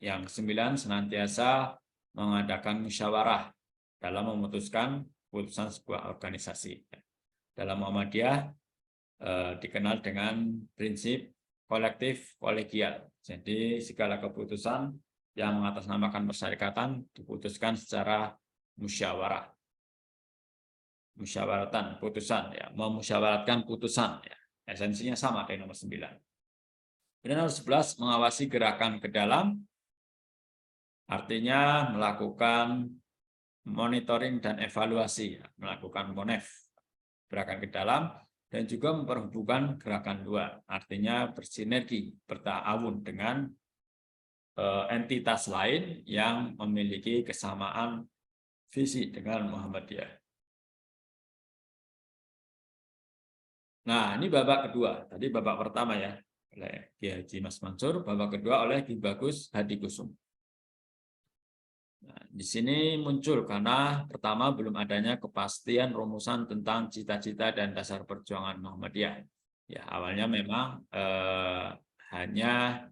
Yang ke-9 senantiasa mengadakan musyawarah dalam memutuskan keputusan sebuah organisasi. Dalam Muhammadiyah dikenal dengan prinsip kolektif kolegial. Jadi segala keputusan yang mengatasnamakan persyarikatan diputuskan secara musyawarah. Musyawaratan putusan ya, memusyawaratkan putusan ya. Esensinya sama dengan nomor 9. Dan nomor 11 mengawasi gerakan ke dalam, artinya melakukan monitoring dan evaluasi, ya. Melakukan monef, gerakan ke dalam, dan juga memperhubungkan gerakan luar, artinya bersinergi, bertaawun dengan entitas lain yang memiliki kesamaan visi dengan Muhammadiyah. Nah, ini babak kedua. Tadi babak pertama ya, oleh Kiai Haji Mas Mansur, babak kedua oleh Ki Bagus Hadi Kusumo. Nah, di sini muncul karena pertama belum adanya kepastian rumusan tentang cita-cita dan dasar perjuangan Muhammadiyah. Ya, awalnya memang hanya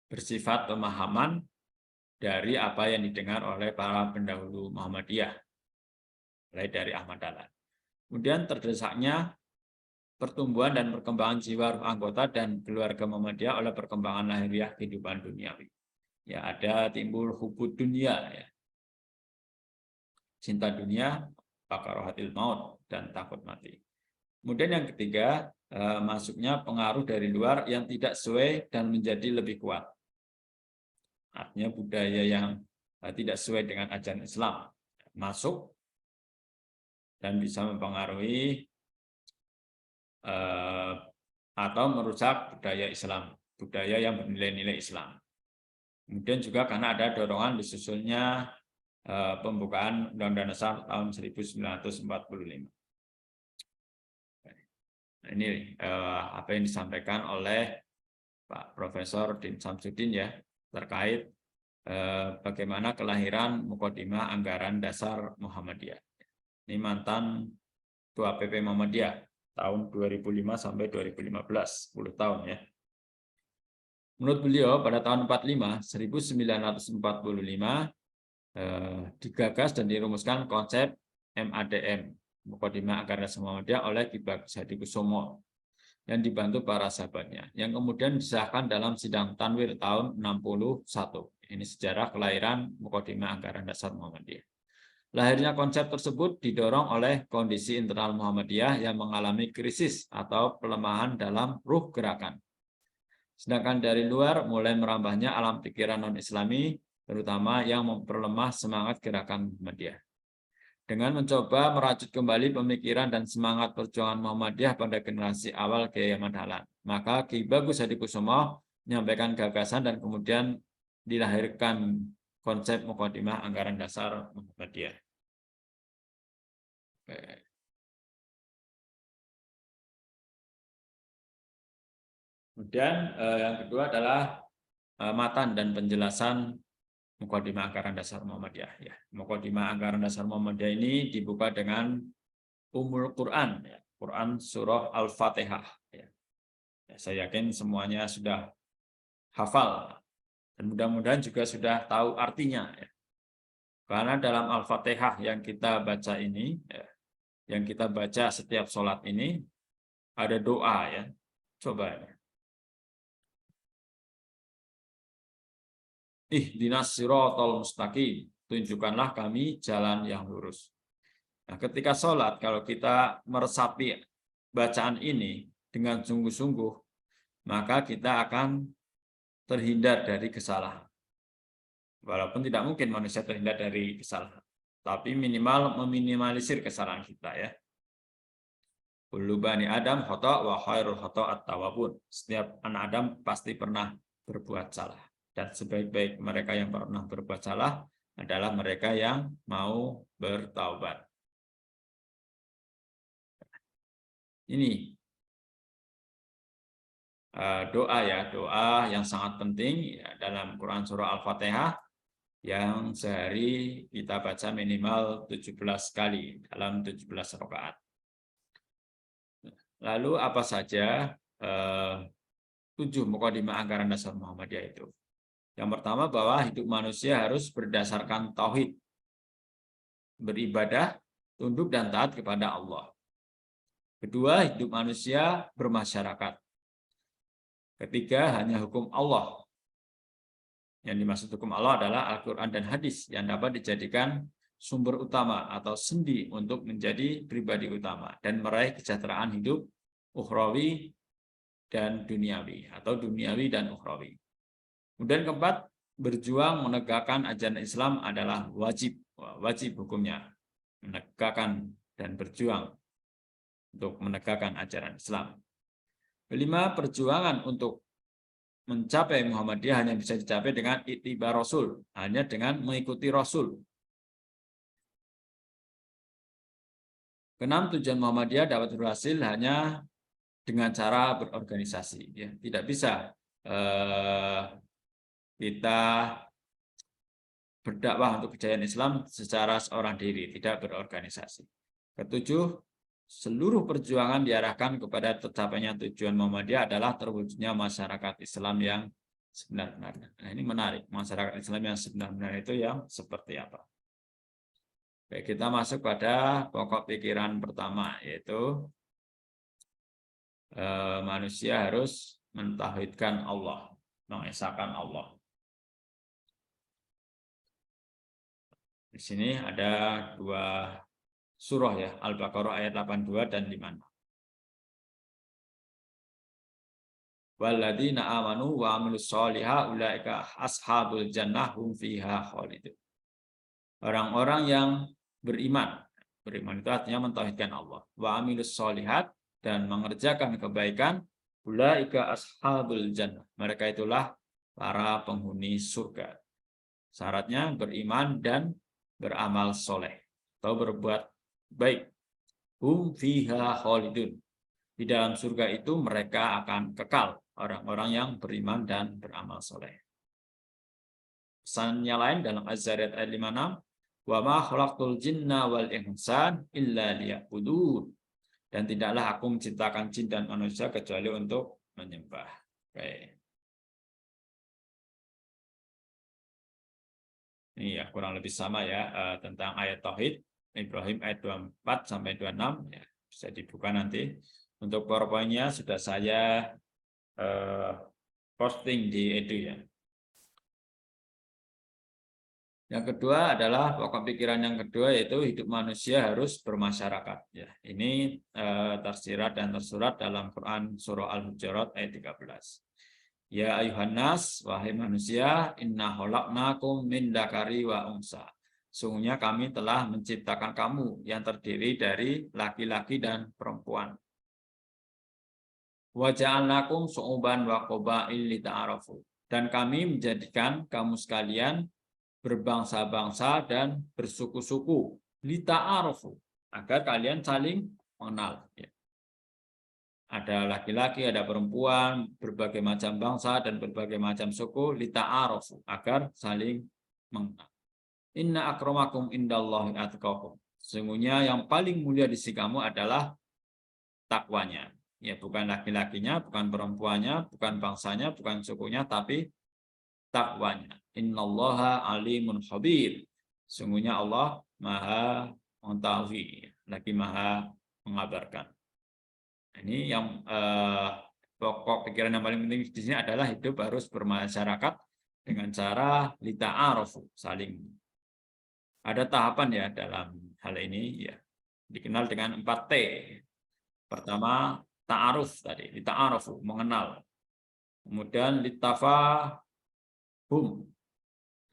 bersifat pemahaman dari apa yang didengar oleh para pendahulu Muhammadiyah, mulai dari Ahmad Dahlan. Kemudian terdesaknya pertumbuhan dan perkembangan jiwa ruh anggota dan keluarga Muhammadiyah oleh perkembangan lahiriah kehidupan duniawi. Ya, ada timbul hubud dunia, ya. Cinta dunia, pakarahatil maut, dan takut mati. Kemudian yang ketiga, masuknya pengaruh dari luar yang tidak sesuai dan menjadi lebih kuat. Artinya budaya yang tidak sesuai dengan ajaran Islam masuk dan bisa mempengaruhi atau merusak budaya Islam, budaya yang bernilai-nilai Islam. Kemudian juga karena ada dorongan disusunnya pembukaan Undang-Undang Dasar tahun 1945. Nah, ini apa yang disampaikan oleh Pak Profesor Din Samsudin ya terkait bagaimana kelahiran Muqaddimah Anggaran Dasar Muhammadiyah. Ini mantan Ketua PP Muhammadiyah tahun 2005 sampai 2015, 10 tahun ya. Menurut beliau pada tahun 1945 digagas dan dirumuskan konsep MADM, Muqaddimah Anggaran Dasar Muhammadiyah oleh Ki Bagus Hadikusumo yang dibantu para sahabatnya, yang kemudian disahkan dalam sidang Tanwir tahun 61. Ini sejarah kelahiran Muqaddimah Anggaran Dasar Muhammadiyah. Lahirnya konsep tersebut didorong oleh kondisi internal Muhammadiyah yang mengalami krisis atau pelemahan dalam ruh gerakan. Sedangkan dari luar mulai merambahnya alam pikiran non-Islami, terutama yang memperlemah semangat gerakan Muhammadiyah. Dengan mencoba merajut kembali pemikiran dan semangat perjuangan Muhammadiyah pada generasi awal Kiai Ahmad Dahlan, maka Ki Bagus Hadikusumo menyampaikan gagasan dan kemudian dilahirkan konsep Muqaddimah Anggaran Dasar Muhammadiyah. Kemudian yang kedua adalah matan dan penjelasan Muqaddimah Anggaran Dasar Muhammadiyah. Ya, Muqaddimah Anggaran Dasar Muhammadiyah ini dibuka dengan Ummul Quran, ya. Quran Surah Al-Fatihah. Ya. Ya, saya yakin semuanya sudah hafal dan mudah-mudahan juga sudah tahu artinya. Ya. Karena dalam Al-Fatihah yang kita baca ini, ya, yang kita baca setiap sholat ini ada doa ya. Coba. Ya. Ihdinas siratal mustaqim, tunjukkanlah kami jalan yang lurus. Nah, ketika sholat, kalau kita meresapi bacaan ini dengan sungguh-sungguh, maka kita akan terhindar dari kesalahan. Walaupun tidak mungkin manusia terhindar dari kesalahan, tapi minimal meminimalisir kesalahan kita ya. Kullu bani Adam khata' wa khairul khata'at tawwabun. Setiap anak Adam pasti pernah berbuat salah. Dan sebaik-baik mereka yang pernah berbuat salah adalah mereka yang mau bertaubat. Ini doa ya, doa yang sangat penting ya, dalam Quran Surah Al-Fatihah yang sehari kita baca minimal 17 kali dalam 17 rakaat. Lalu apa saja 7 Muqaddimah Anggaran Dasar Muhammadiyah itu? Yang pertama bahwa hidup manusia harus berdasarkan tauhid, beribadah, tunduk dan taat kepada Allah. Kedua, hidup manusia bermasyarakat. Ketiga, hanya hukum Allah. Yang dimaksud hukum Allah adalah Al-Quran dan hadis yang dapat dijadikan sumber utama atau sendi untuk menjadi pribadi utama dan meraih kesejahteraan hidup ukhrawi dan duniawi atau duniawi dan ukhrawi. Kemudian keempat, berjuang menegakkan ajaran Islam adalah wajib. Wajib hukumnya. Menegakkan dan berjuang untuk menegakkan ajaran Islam. Kelima, perjuangan untuk mencapai Muhammadiyah hanya bisa dicapai dengan ittiba Rasul. Hanya dengan mengikuti Rasul. Keenam, tujuan Muhammadiyah dapat berhasil hanya dengan cara berorganisasi. Ya, tidak bisa kita berdakwah untuk kejayaan Islam secara seorang diri, tidak berorganisasi. Ketujuh, seluruh perjuangan diarahkan kepada tercapainya tujuan Muhammadiyah adalah terwujudnya masyarakat Islam yang sebenar-benarnya. Nah, ini menarik. Masyarakat Islam yang sebenar-benarnya itu yang seperti apa? Baik, kita masuk pada pokok pikiran pertama, yaitu manusia harus mentauhidkan Allah, mengesahkan Allah. Di sini ada dua surah ya, Al-Baqarah ayat 82 dan 56. Walladzina amanu wa amilus sholihat ulaika ashabul jannah hum fiha khalidun. Orang-orang yang beriman itu artinya mentauhidkan Allah. Wa amilus sholihat, dan mengerjakan kebaikan, ulaika ashabul jannah. Mereka itulah para penghuni surga. Syaratnya beriman dan beramal soleh atau berbuat baik. Hum fiha khalidun. Di dalam surga itu mereka akan kekal, orang-orang yang beriman dan beramal soleh. Pesannya lain dalam Az-Zariyat ayat 56, wa ma khalaqtul jinna wal insan illa liya'budun. Dan tidaklah aku menciptakan jin dan manusia kecuali untuk menyembah. Oke. Ini ya kurang lebih sama ya tentang ayat tauhid Ibrahim ayat 24 sampai 26 ya, bisa dibuka nanti. Untuk PowerPoint-nya sudah saya posting di Edu ya. Yang kedua adalah pokok pikiran yang kedua, yaitu hidup manusia harus bermasyarakat. Ya, ini tersirat dan tersurat dalam Quran surah Al-Hujurat ayat 13. Ya ayuhan nas, wahai manusia, inna khalaqnakum min dzakari wa unsa. Sungguhnya kami telah menciptakan kamu yang terdiri dari laki-laki dan perempuan. Wa ja'alnakum syu'uban wa qabail lita'arafu. Dan kami menjadikan kamu sekalian berbangsa-bangsa dan bersuku-suku, lita'arafu, agar kalian saling mengenal. Ya. Ada laki-laki, ada perempuan, berbagai macam bangsa dan berbagai macam suku, lita'arafu, agar saling mengenal. Inna akramakum indallahi atqakum. Sesungguhnya yang paling mulia di sisi kamu adalah takwanya. Ya, bukan laki-lakinya, bukan perempuannya, bukan bangsanya, bukan sukunya, tapi takwanya. Innallaha alimun khabir. Sungguhnya Allah Maha mengetahui, lagi Maha mengabarkan. Ini yang pokok pikiran yang paling penting di sini adalah hidup harus bermasyarakat dengan cara lita'arufu, saling. Ada tahapan ya dalam hal ini ya. Dikenal dengan 4T. Pertama, ta'aruf tadi, lita'arufu, mengenal. Kemudian litafahum,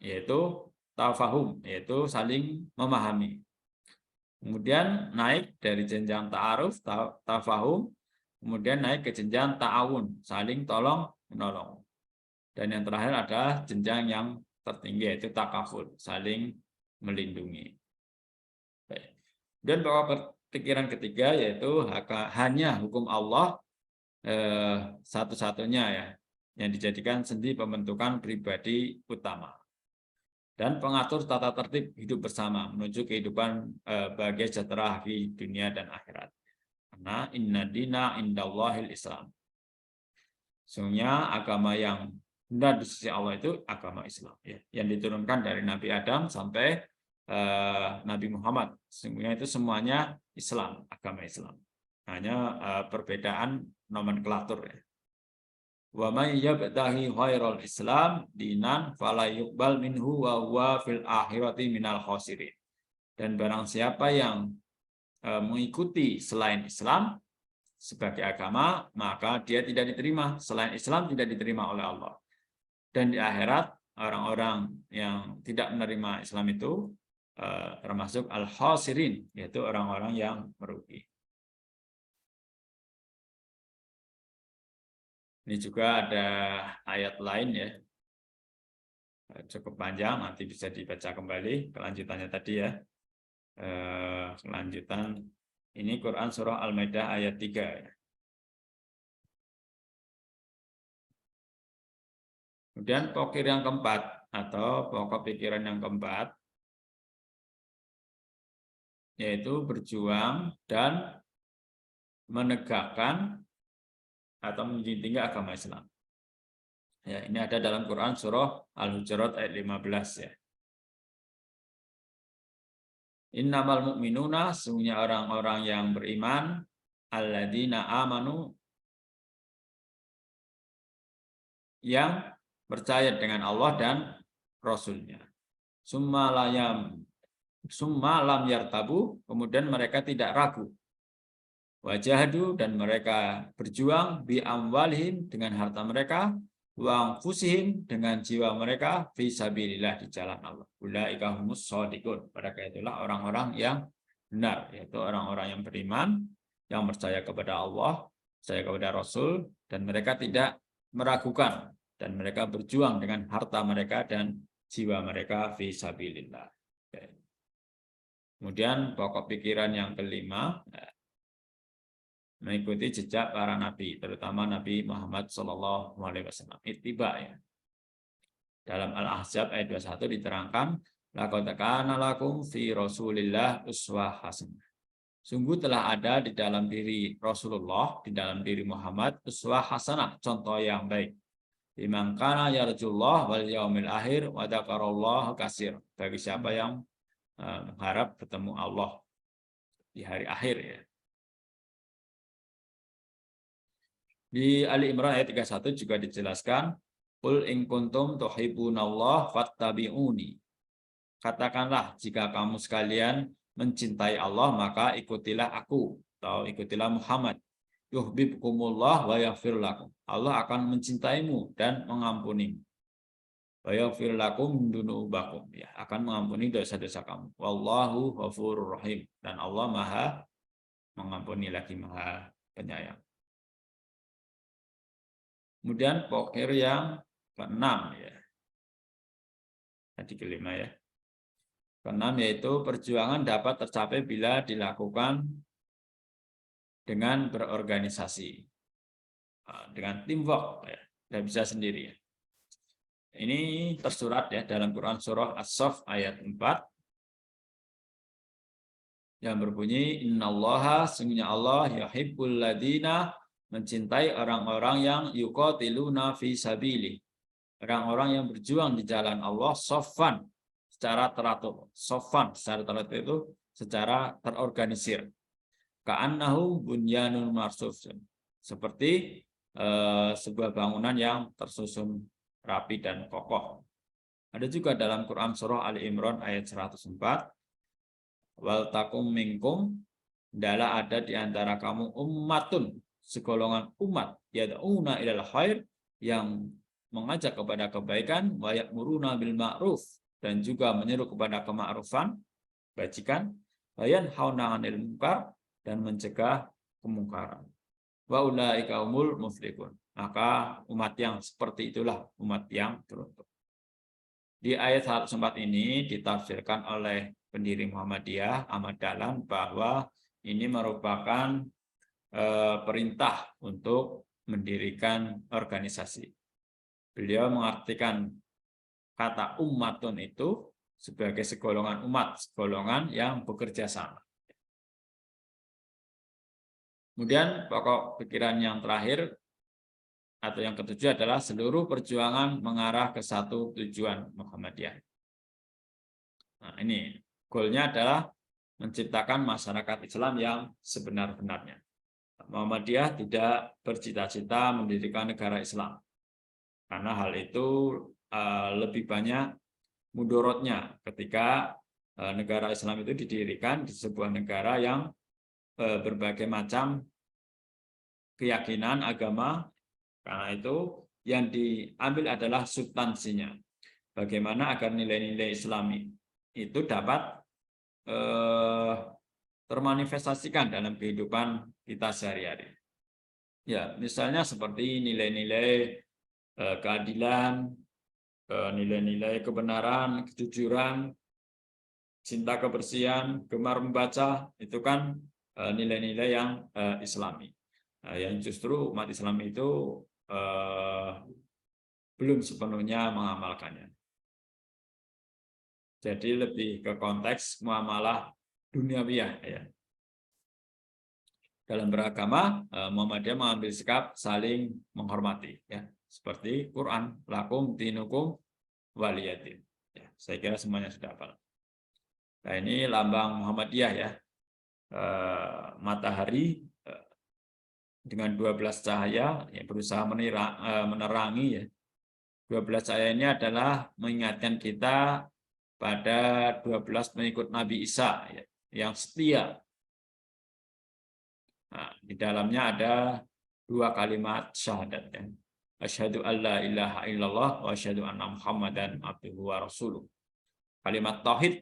yaitu tafahum, yaitu saling memahami. Kemudian naik dari jenjang ta'aruf, tafahum, kemudian naik ke jenjang ta'awun, saling tolong menolong. Dan yang terakhir adalah jenjang yang tertinggi, yaitu takaful, saling melindungi. Baik. Dan pokok pikiran ketiga yaitu hanya hukum Allah satu-satunya ya, yang dijadikan sendi pembentukan pribadi utama dan pengatur tata tertib hidup bersama menuju kehidupan bahagia sejahtera di dunia dan akhirat. Karena inna dina indallahil Islam. Sesungguhnya agama yang benar di sisi Allah itu agama Islam ya, yang diturunkan dari Nabi Adam sampai Nabi Muhammad. Sesungguhnya itu semuanya Islam, agama Islam. Hanya perbedaan nomenklatur ya. Wa may yabtaghi khairal Islam dinan fala yuqbal minhu wa huwa fil akhirati minal khasirin. Dan barang siapa yang mengikuti selain Islam sebagai agama, maka dia tidak diterima. Selain Islam tidak diterima oleh Allah. Dan di akhirat orang-orang yang tidak menerima Islam itu termasuk al-khasirin, yaitu orang-orang yang merugi. Ini juga ada ayat lain ya, cukup panjang, nanti bisa dibaca kembali kelanjutannya tadi ya. Kelanjutan ini Quran surah Al-Maidah ayat 3 ya. Kemudian pokok yang keempat atau pokok pikiran yang keempat yaitu berjuang dan menegakkan atau menjunjung tinggi agama Islam. Ya, ini ada dalam Quran surah Al-Hujurat ayat 15 ya. Innamal mu'minuna, sesungguhnya orang-orang yang beriman, alladzina amanu, yang percaya dengan Allah dan Rasul-Nya. Summa lam yartabu, kemudian mereka tidak ragu. Wajahadu, dan mereka berjuang bi amwalihim, dengan harta mereka, wa anfusihim, dengan jiwa mereka, fi sabilillah, di jalan Allah. Ulaika humus shadiqun, mereka itulah orang-orang yang benar, yaitu orang-orang yang beriman, yang percaya kepada Allah, percaya kepada Rasul, dan mereka tidak meragukan, dan mereka berjuang dengan harta mereka dan jiwa mereka fi sabilillah. Kemudian pokok pikiran yang kelima, mengikuti jejak para nabi, terutama Nabi Muhammad SAW. Ittiba ya. Dalam Al-Ahzab ayat 21 diterangkan, laqad kana lakum fi Rasulillah uswah hasanah. Sungguh telah ada di dalam diri Rasulullah, di dalam diri Muhammad, uswah hasanah, contoh yang baik. Liman kana yarjullah wal yaumil akhir wa dzakarallaha katsir. Bagi siapa yang mengharap bertemu Allah di hari akhir ya. Di Ali Imran ayat 31 juga dijelaskan, qul in kuntum tuhibbunallah fattabi'uni. Katakanlah, jika kamu sekalian mencintai Allah, maka ikutilah aku, atau ikutilah Muhammad. Yuhibbukumullah wa yaghfir lakum. Allah akan mencintaimu dan mengampunimu. Wa yaghfir lakum dunubakum, ya, akan mengampuni dosa-dosa kamu. Wallahu ghafurur rahim, dan Allah Maha mengampuni lagi Maha penyayang. Kemudian pokir yang keenam ya. Tadi kelima ya. Keenam yaitu perjuangan dapat tercapai bila dilakukan dengan berorganisasi. Dengan teamwork ya. Tidak bisa sendiri ya. Ini tersurat ya dalam Quran surah As-Saff ayat 4 yang berbunyi, innallaha, sesungguhnya Allah, yuhibbul ladina, mencintai orang-orang yang yuqatiluna fi sabili, orang-orang yang berjuang di jalan Allah, soffan, secara teratur. Soffan secara teratur itu secara terorganisir. Ka'annahum bunyanun marsus, seperti sebuah bangunan yang tersusun rapi dan kokoh. Ada juga dalam Quran surah Ali Imran ayat 104, wal takum minkum, adalah ada di antara kamu ummatun, segolongan umat, yad'una ilal khair, yang mengajak kepada kebaikan, wa ya'muruna bil ma'ruf, dan juga menyeru kepada kema'rufan, bajikan, wa yanhauna 'anil munkar, dan mencegah kemungkaran. Wa ulaika humul muflihun. Maka umat yang seperti itulah umat yang beruntung. Di ayat 104 ini ditafsirkan oleh pendiri Muhammadiyah Ahmad Dahlan bahwa ini merupakan perintah untuk mendirikan organisasi. Beliau mengartikan kata ummatun itu sebagai segolongan umat, segolongan yang bekerja sama. Kemudian pokok pikiran yang terakhir atau yang ketujuh adalah seluruh perjuangan mengarah ke satu tujuan Muhammadiyah. Nah, ini goalnya adalah menciptakan masyarakat Islam yang sebenar-benarnya. Muhammadiyah tidak bercita-cita mendirikan negara Islam, karena hal itu lebih banyak mudorotnya ketika negara Islam itu didirikan di sebuah negara yang berbagai macam keyakinan agama. Karena itu yang diambil adalah substansinya, bagaimana agar nilai-nilai Islami itu dapat termanifestasikan dalam kehidupan kita sehari-hari. Ya, misalnya seperti nilai-nilai keadilan, nilai-nilai kebenaran, kejujuran, cinta kebersihan, gemar membaca, itu kan nilai-nilai yang Islami. Yang justru umat Islam itu belum sepenuhnya mengamalkannya. Jadi lebih ke konteks muamalah duniawiyah ya. dalam beragama, Muhammadiyah mengambil sikap saling menghormati, ya, seperti Quran, lakum dinukum waliyadin. Ya, saya kira semuanya sudah hafal. Nah, ini lambang Muhammadiyah, ya, matahari dengan 12 cahaya yang berusaha menerangi, ya. 12 cahaya ini adalah mengingatkan kita pada 12 pengikut Nabi Isa, ya, yang setia. Nah, di dalamnya ada 2 kalimat syahadat, ya. Asyhadu alla ilaha illallah wa asyhadu anna Muhammadan abduhu wa rasuluh. Kalimat tauhid,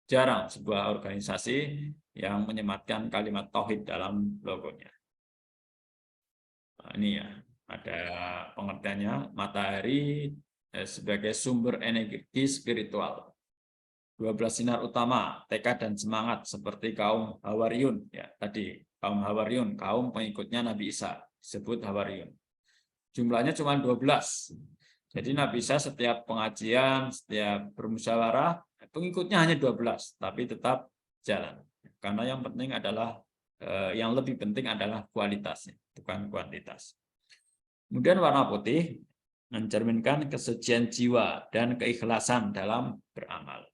jarang sebuah organisasi yang menyematkan kalimat tauhid dalam logonya. Nah, ini, ya, ada pengertiannya, matahari sebagai sumber energi spiritual. 12 sinar utama, tekad dan semangat seperti kaum Hawariyun, ya, tadi kaum Hawariyun, kaum pengikutnya Nabi Isa, disebut Hawariyun. Jumlahnya cuma 12. Jadi Nabi Isa setiap pengajian, setiap bermusyawarah, pengikutnya hanya 12, tapi tetap jalan. Karena yang penting adalah, yang lebih penting adalah kualitasnya, bukan kuantitas. Kemudian warna putih mencerminkan kesucian jiwa dan keikhlasan dalam beramal.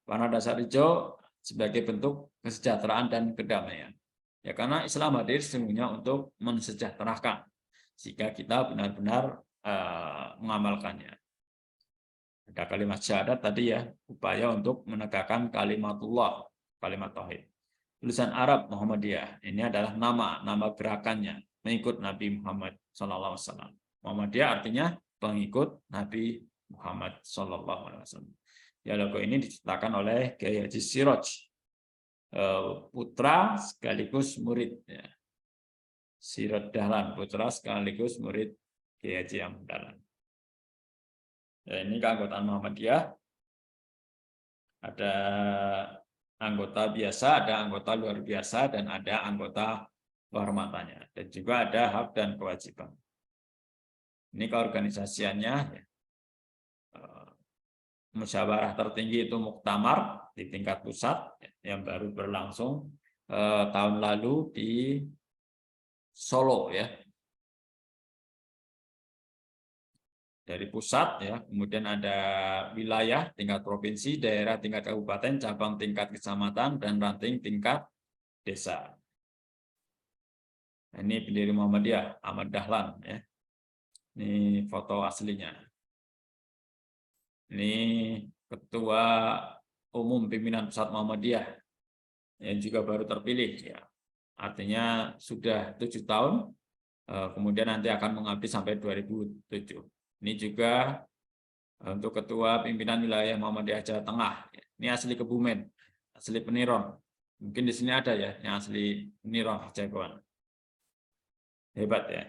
Warna dasar hijau sebagai bentuk kesejahteraan dan kedamaian. Ya, karena Islam hadir sesungguhnya untuk mensejahterakan, jika kita benar-benar mengamalkannya. Ada kalimat syahadat tadi, ya, upaya untuk menegakkan kalimatullah, kalimat tauhid. Tulisan Arab Muhammadiyah, ini adalah nama gerakannya, mengikut Nabi Muhammad SAW. Muhammadiyah artinya pengikut Nabi Muhammad SAW. Ya, logo ini diciptakan oleh Kiai Haji Siroj, putra sekaligus murid, ya. Siroj Dahlan, putra sekaligus murid Kiai Haji Ahmad Dahlan. Ya, ini keanggotaan Muhammadiyah. Ada anggota biasa, ada anggota luar biasa, dan ada anggota kehormatannya. Dan juga ada hak dan kewajiban. Ini keorganisasiannya, ya. Musyawarah tertinggi itu muktamar di tingkat pusat, yang baru berlangsung tahun lalu di Solo, ya. Dari pusat, ya, kemudian ada wilayah tingkat provinsi, daerah tingkat kabupaten, cabang tingkat kecamatan, dan ranting tingkat desa. Nah, ini pendiri Muhammadiyah, Ahmad Dahlan, ya. Ini foto aslinya. Ini Ketua Umum Pimpinan Pusat Muhammadiyah yang juga baru terpilih, ya. Artinya sudah 7 tahun, kemudian nanti akan mengabdi sampai 2007. Ini juga untuk Ketua Pimpinan Wilayah Muhammadiyah Jawa Tengah. Ini asli Kebumen, asli Peniron. Mungkin di sini ada, ya, yang asli Peniron, jagoan. Hebat, ya.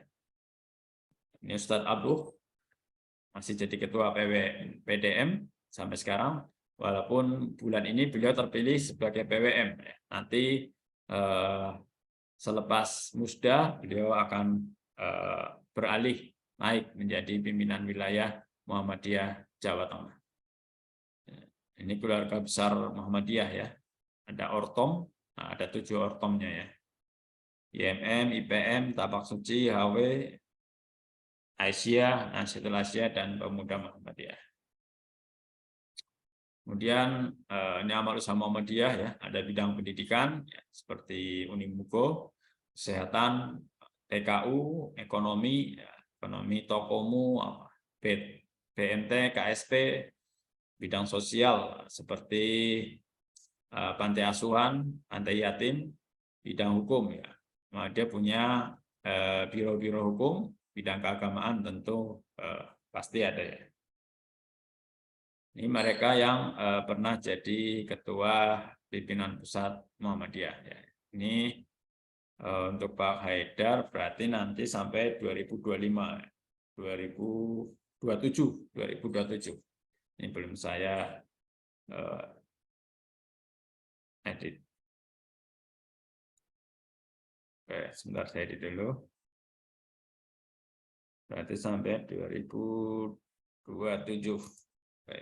Ini Ustadz Abduh, masih jadi Ketua PDM sampai sekarang, walaupun bulan ini beliau terpilih sebagai PWM. Nanti selepas musda, beliau akan beralih naik menjadi pimpinan wilayah Muhammadiyah Jawa Tengah. Ini keluarga besar Muhammadiyah, ya. Ada ortom, nah, ada 7 ortomnya, ya. IMM, IPM, Tapak Suci, HW, Aisyah, Nahdlatul Asia, dan Pemuda Muhammadiyah. Kemudian ini amal usaha Muhammadiyah, ya, ada bidang pendidikan, ya, seperti Unimugo, kesehatan, TKU, ekonomi, ya, ekonomi Tokomu, BMT, KSP, bidang sosial seperti pantai asuhan, pantai yatim, bidang hukum, ya. Nah, dia punya biro-biro hukum, bidang keagamaan tentu pasti ada, ya. Ini mereka yang pernah jadi ketua pimpinan pusat Muhammadiyah, ya. Ini untuk Pak Haidar berarti nanti sampai 2025, 2027. Ini belum saya edit. Oke, sebentar saya edit dulu. Berarti sampai 2027. Oke.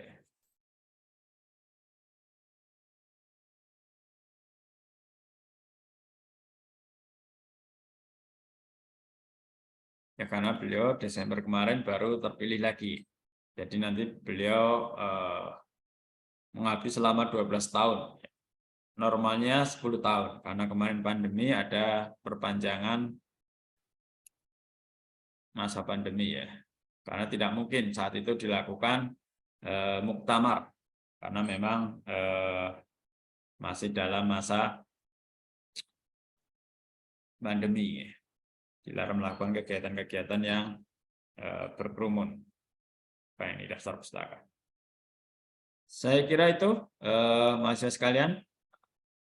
Ya karena beliau Desember kemarin baru terpilih lagi. Jadi nanti beliau mengabdi selama 12 tahun. Normalnya 10 tahun karena kemarin pandemi ada perpanjangan masa pandemi ya. Karena tidak mungkin saat itu dilakukan muktamar karena memang masih dalam masa pandemi ya. Dilarang melakukan kegiatan-kegiatan yang berkerumun. Kayak di daftar pustaka. Saya kira itu mahasiswa sekalian.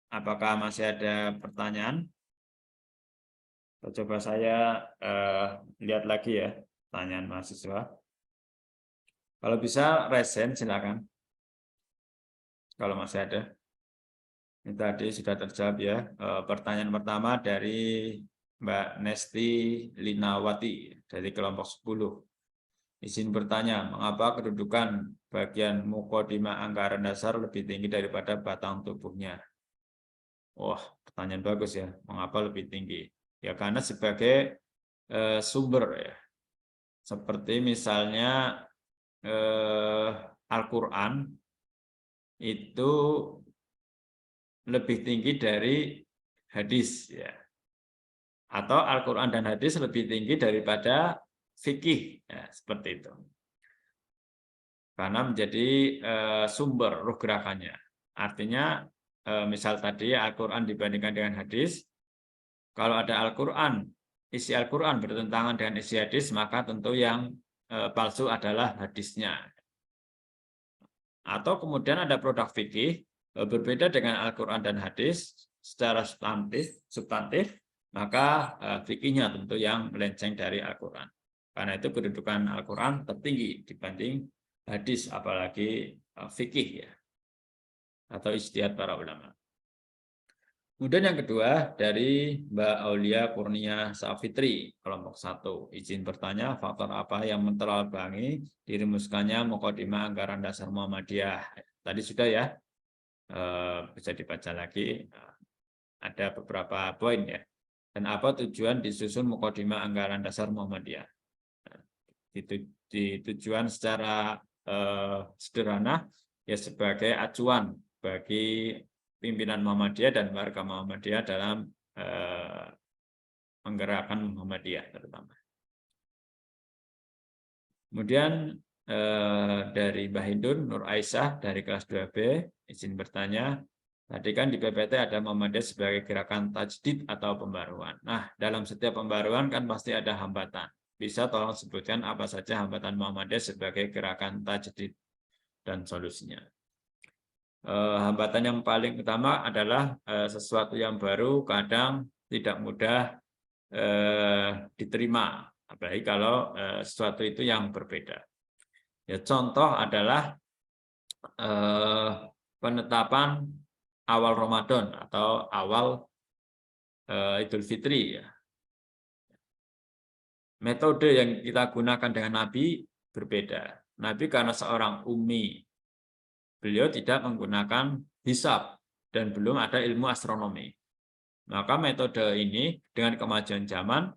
Apakah masih ada pertanyaan? Coba saya lihat lagi ya pertanyaan mahasiswa. Kalau bisa resen silakan. Kalau masih ada. Ini tadi sudah terjawab ya. Pertanyaan pertama dari Mbak Nesti Linawati dari kelompok 10. Izin bertanya, mengapa kedudukan bagian mukodimah anggaran dasar lebih tinggi daripada batang tubuhnya? Wah, pertanyaan bagus ya. Mengapa lebih tinggi? Ya karena sebagai sumber ya. Seperti misalnya Al-Quran itu lebih tinggi dari hadis ya. Atau Al-Quran dan hadis lebih tinggi daripada fikih ya, seperti itu. Karena menjadi sumber ruh gerakannya. Artinya misal tadi Al-Quran dibandingkan dengan hadis, kalau ada Al-Quran, isi Al-Quran bertentangan dengan isi hadis, maka tentu yang palsu adalah hadisnya. Atau kemudian ada produk fikih berbeda dengan Al-Quran dan hadis secara substantif, maka fikihnya tentu yang melenceng dari Al-Quran. Karena itu kedudukan Al-Quran tertinggi dibanding hadis, apalagi fikih ya, atau ijtihad para ulama. Kemudian yang kedua dari Mbak Aulia Kurnia Safitri, kelompok 1. Izin bertanya, faktor apa yang mentelabangi dirumuskannya mukadimah anggaran dasar Muhammadiyah? Tadi sudah ya, bisa dibaca lagi. Ada beberapa poin ya. Dan apa tujuan disusun mukadimah anggaran dasar Muhammadiyah? Di tujuan secara sederhana ya sebagai acuan bagi pimpinan Muhammadiyah dan warga Muhammadiyah dalam menggerakkan Muhammadiyah terutama. Kemudian dari Mbah Hindun Nur Aisyah dari kelas 2B, izin bertanya, tadi kan di PPT ada Muhammadiyah sebagai gerakan tajdid atau pembaruan. Nah, dalam setiap pembaruan kan pasti ada hambatan. Bisa tolong sebutkan apa saja hambatan Muhammadiyah sebagai gerakan tajdid dan solusinya. Hambatan yang paling utama adalah sesuatu yang baru kadang tidak mudah diterima, apalagi kalau sesuatu itu yang berbeda. Ya, contoh adalah penetapan awal Ramadan atau awal Idul Fitri. Ya. Metode yang kita gunakan dengan Nabi berbeda. Nabi karena seorang ummi, beliau tidak menggunakan hisab dan belum ada ilmu astronomi. Maka metode ini dengan kemajuan zaman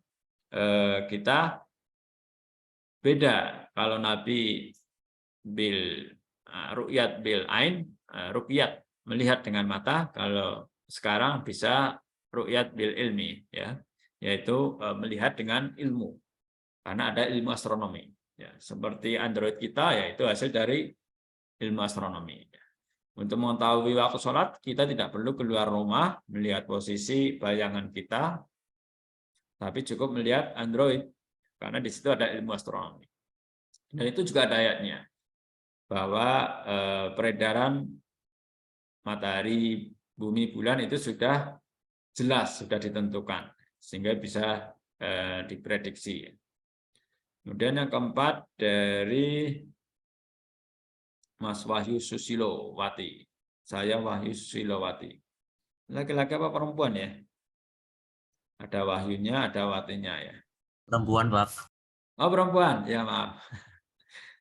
kita beda. Kalau Nabi ru'yat bil ain, ru'yat melihat dengan mata, kalau sekarang bisa ru'yat bil ilmi ya, yaitu melihat dengan ilmu. Karena ada ilmu astronomi. Ya, seperti Android kita yaitu hasil dari ilmu astronomi. Untuk mengetahui waktu sholat, kita tidak perlu keluar rumah, melihat posisi bayangan kita, tapi cukup melihat Android, karena di situ ada ilmu astronomi. Dan itu juga ada ayatnya, bahwa peredaran matahari, bumi, bulan itu sudah jelas, sudah ditentukan, sehingga bisa diprediksi. Kemudian yang keempat dari Mas Wahyu Susilowati. Saya Wahyu Susilowati. Laki-laki apa perempuan ya? Ada Wahyunya, ada Watinya ya. Perempuan, Pak. Oh, perempuan. Ya, maaf.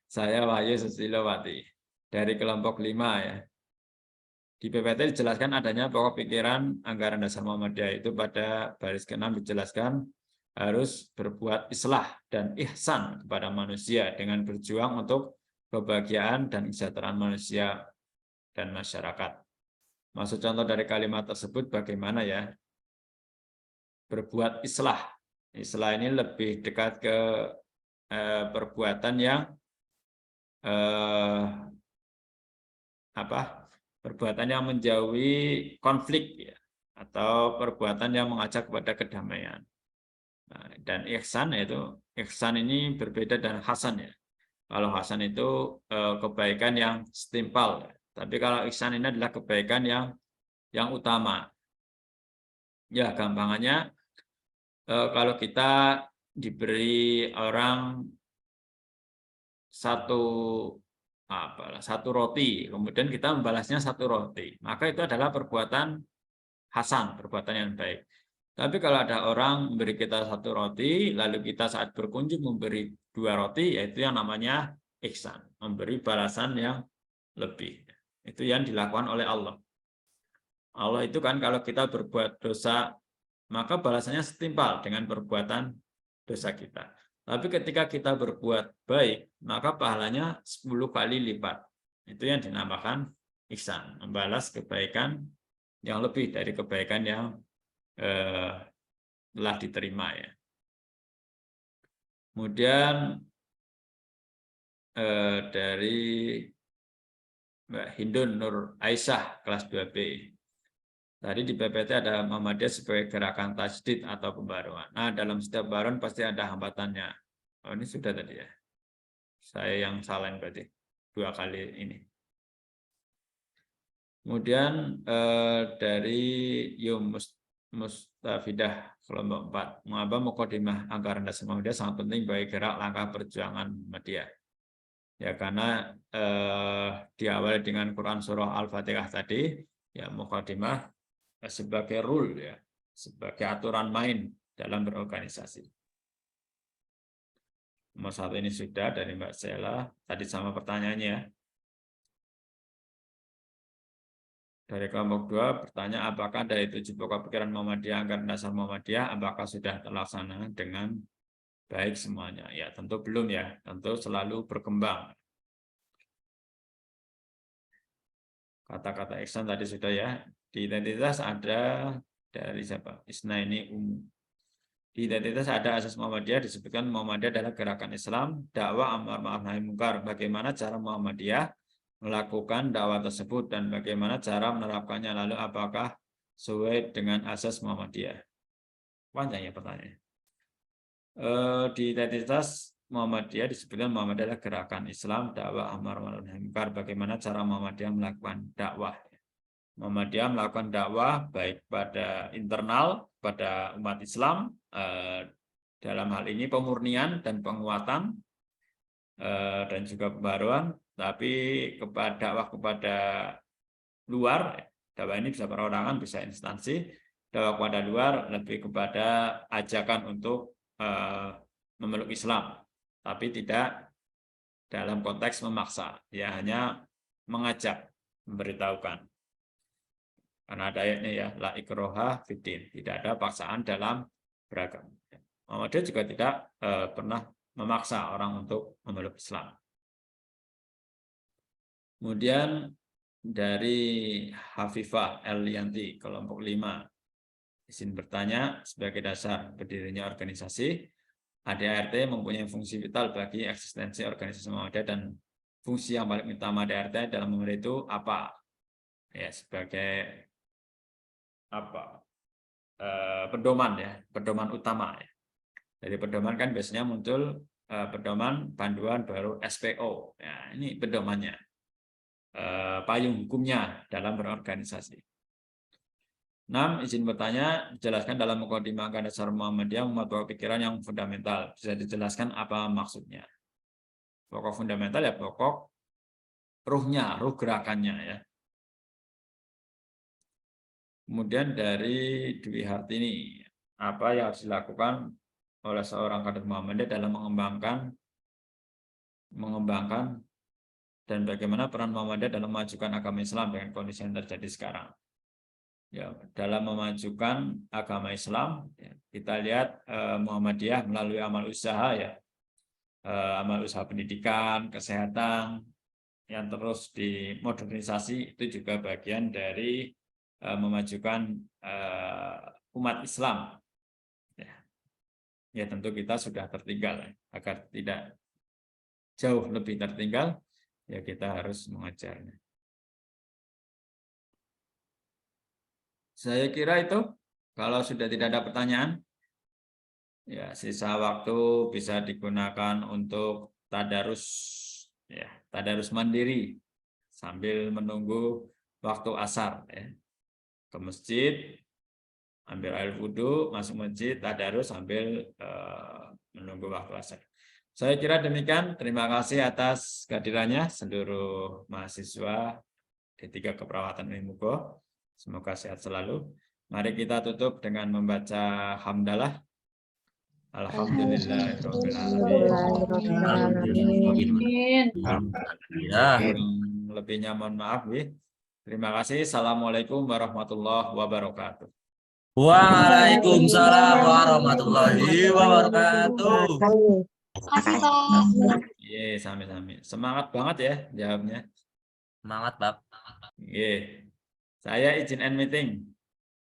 Saya Wahyu Susilowati dari kelompok 5 ya. Di PPT dijelaskan adanya pokok pikiran anggaran dasar Muhammadiyah itu pada baris ke-6 dijelaskan harus berbuat islah dan ihsan kepada manusia dengan berjuang untuk kebahagiaan dan kesejahteraan manusia dan masyarakat. Maksud contoh dari kalimat tersebut bagaimana ya? Berbuat islah. Islah ini lebih dekat ke perbuatan yang perbuatan yang menjauhi konflik ya, atau perbuatan yang mengajak kepada kedamaian. Nah, dan ihsan ini berbeda dengan hasan ya. Kalau hasan itu kebaikan yang setimpal, tapi kalau ihsan ini adalah kebaikan yang utama. Ya, gampangannya kalau kita diberi orang satu roti, kemudian kita membalasnya satu roti, maka itu adalah perbuatan hasan, perbuatan yang baik. Tapi kalau ada orang memberi kita satu roti, lalu kita saat berkunjung memberi 2 roti, yaitu yang namanya ihsan, memberi balasan yang lebih. Itu yang dilakukan oleh Allah. Allah itu kan kalau kita berbuat dosa, maka balasannya setimpal dengan perbuatan dosa kita. Tapi ketika kita berbuat baik, maka pahalanya 10 kali lipat. Itu yang dinamakan ihsan, membalas kebaikan yang lebih dari kebaikan yang telah diterima ya. Kemudian dari Mbak Hindun Nur Aisyah kelas 2B. Tadi di PPT ada Muhammadiyah sebagai gerakan tajdid atau pembaruan. Nah, dalam setiap pembaruan pasti ada hambatannya. Oh, ini sudah tadi ya. Saya yang salah berarti 2 kali ini. Kemudian dari Mustafidah kelompok 4. Mengapa mukadimah anggaran dasar Muhammadiyah sangat penting bagi gerak langkah perjuangan Muhammadiyah. Ya karena diawali dengan Quran surah Al-Fatihah tadi, ya mukadimah sebagai rule ya, sebagai aturan main dalam berorganisasi. Nomor 1 ini sudah dari Mbak Sela, tadi sama pertanyaannya. Dari kelompok 2 bertanya apakah dari 7 pokok pikiran Muhammadiyah anggaran dasar Muhammadiyah apakah sudah terlaksana dengan baik semuanya? Ya tentu belum ya, tentu selalu berkembang. Kata-kata ihsan tadi sudah ya. Di identitas ada dari siapa? Isna ini umum. Di identitas ada asas Muhammadiyah disebutkan Muhammadiyah adalah gerakan Islam, dakwah amar ma'ruf nahi munkar. Bagaimana cara Muhammadiyah melakukan dakwah tersebut dan bagaimana cara menerapkannya, lalu apakah sesuai dengan asas Muhammadiyah? Panjang ya pertanyaannya. Di identitas Muhammadiyah disebutkan Muhammadiyah adalah gerakan Islam, dakwah amar ma'ruf nahi munkar. Bagaimana cara Muhammadiyah melakukan dakwah? Muhammadiyah melakukan dakwah baik pada internal pada umat Islam dalam hal ini pemurnian dan penguatan dan juga pembaruan, tapi kepada dakwah kepada luar, dakwah ini bisa perorangan, bisa instansi. Dakwah kepada luar lebih kepada ajakan untuk memeluk Islam, tapi tidak dalam konteks memaksa, ya hanya mengajak, memberitahukan. Karena ada ayatnya ya, la ikroha fiddin, tidak ada paksaan dalam beragama. Muhammadiyah juga tidak pernah memaksa orang untuk memeluk Islam. Kemudian dari Hafifah El-Yanti, kelompok 5. Izin bertanya, sebagai dasar berdirinya organisasi, ADART mempunyai fungsi vital bagi eksistensi organisasi Muhammadiyah dan fungsi yang paling utama ADART dalam memelih itu apa? Ya, sebagai pedoman ya, pedoman utama ya. Dari pedoman kan biasanya muncul pedoman panduan baru SPO. Ya, ini pedomannya. Payung hukumnya dalam berorganisasi. 6. Izin bertanya, dijelaskan dalam mukadimah anggaran dasar Muhammadiyah memuat pokok pikiran yang fundamental. Bisa dijelaskan apa maksudnya? Pokok fundamental ya pokok ruhnya, ruh gerakannya ya. Kemudian dari Dwi Hartini, apa yang harus dilakukan oleh seorang kader Muhammadiyah dalam mengembangkan dan bagaimana peran Muhammadiyah dalam memajukan agama Islam dengan kondisi yang terjadi sekarang? ya, dalam memajukan agama Islam. Ya, kita lihat Muhammadiyah melalui amal usaha, ya, amal usaha pendidikan, kesehatan yang terus dimodernisasi, itu juga bagian dari memajukan umat Islam. Ya, tentu kita sudah tertinggal, ya. Agar tidak jauh lebih tertinggal, ya kita harus mengejarnya. Saya kira itu, kalau sudah tidak ada pertanyaan, ya sisa waktu bisa digunakan untuk tadarus, ya, tadarus mandiri sambil menunggu waktu asar, ya. Ke masjid, ambil air wudhu, masuk masjid, tadarus sambil menunggu waktu asar. Saya kira demikian. Terima kasih atas kehadirannya seluruh mahasiswa D3 Keperawatan Unimugo. Semoga sehat selalu. Mari kita tutup dengan membaca hamdalah. Alhamdulillahirrahmanirrahim. Lebihnya mohon maaf. Terima kasih. Assalamualaikum warahmatullahi wabarakatuh. Waalaikumsalam warahmatullahi wabarakatuh. Terima kasih, Pak. Iya, sami-sami. Semangat banget ya jawabnya. Semangat, Bab. Iya. Saya izin end meeting.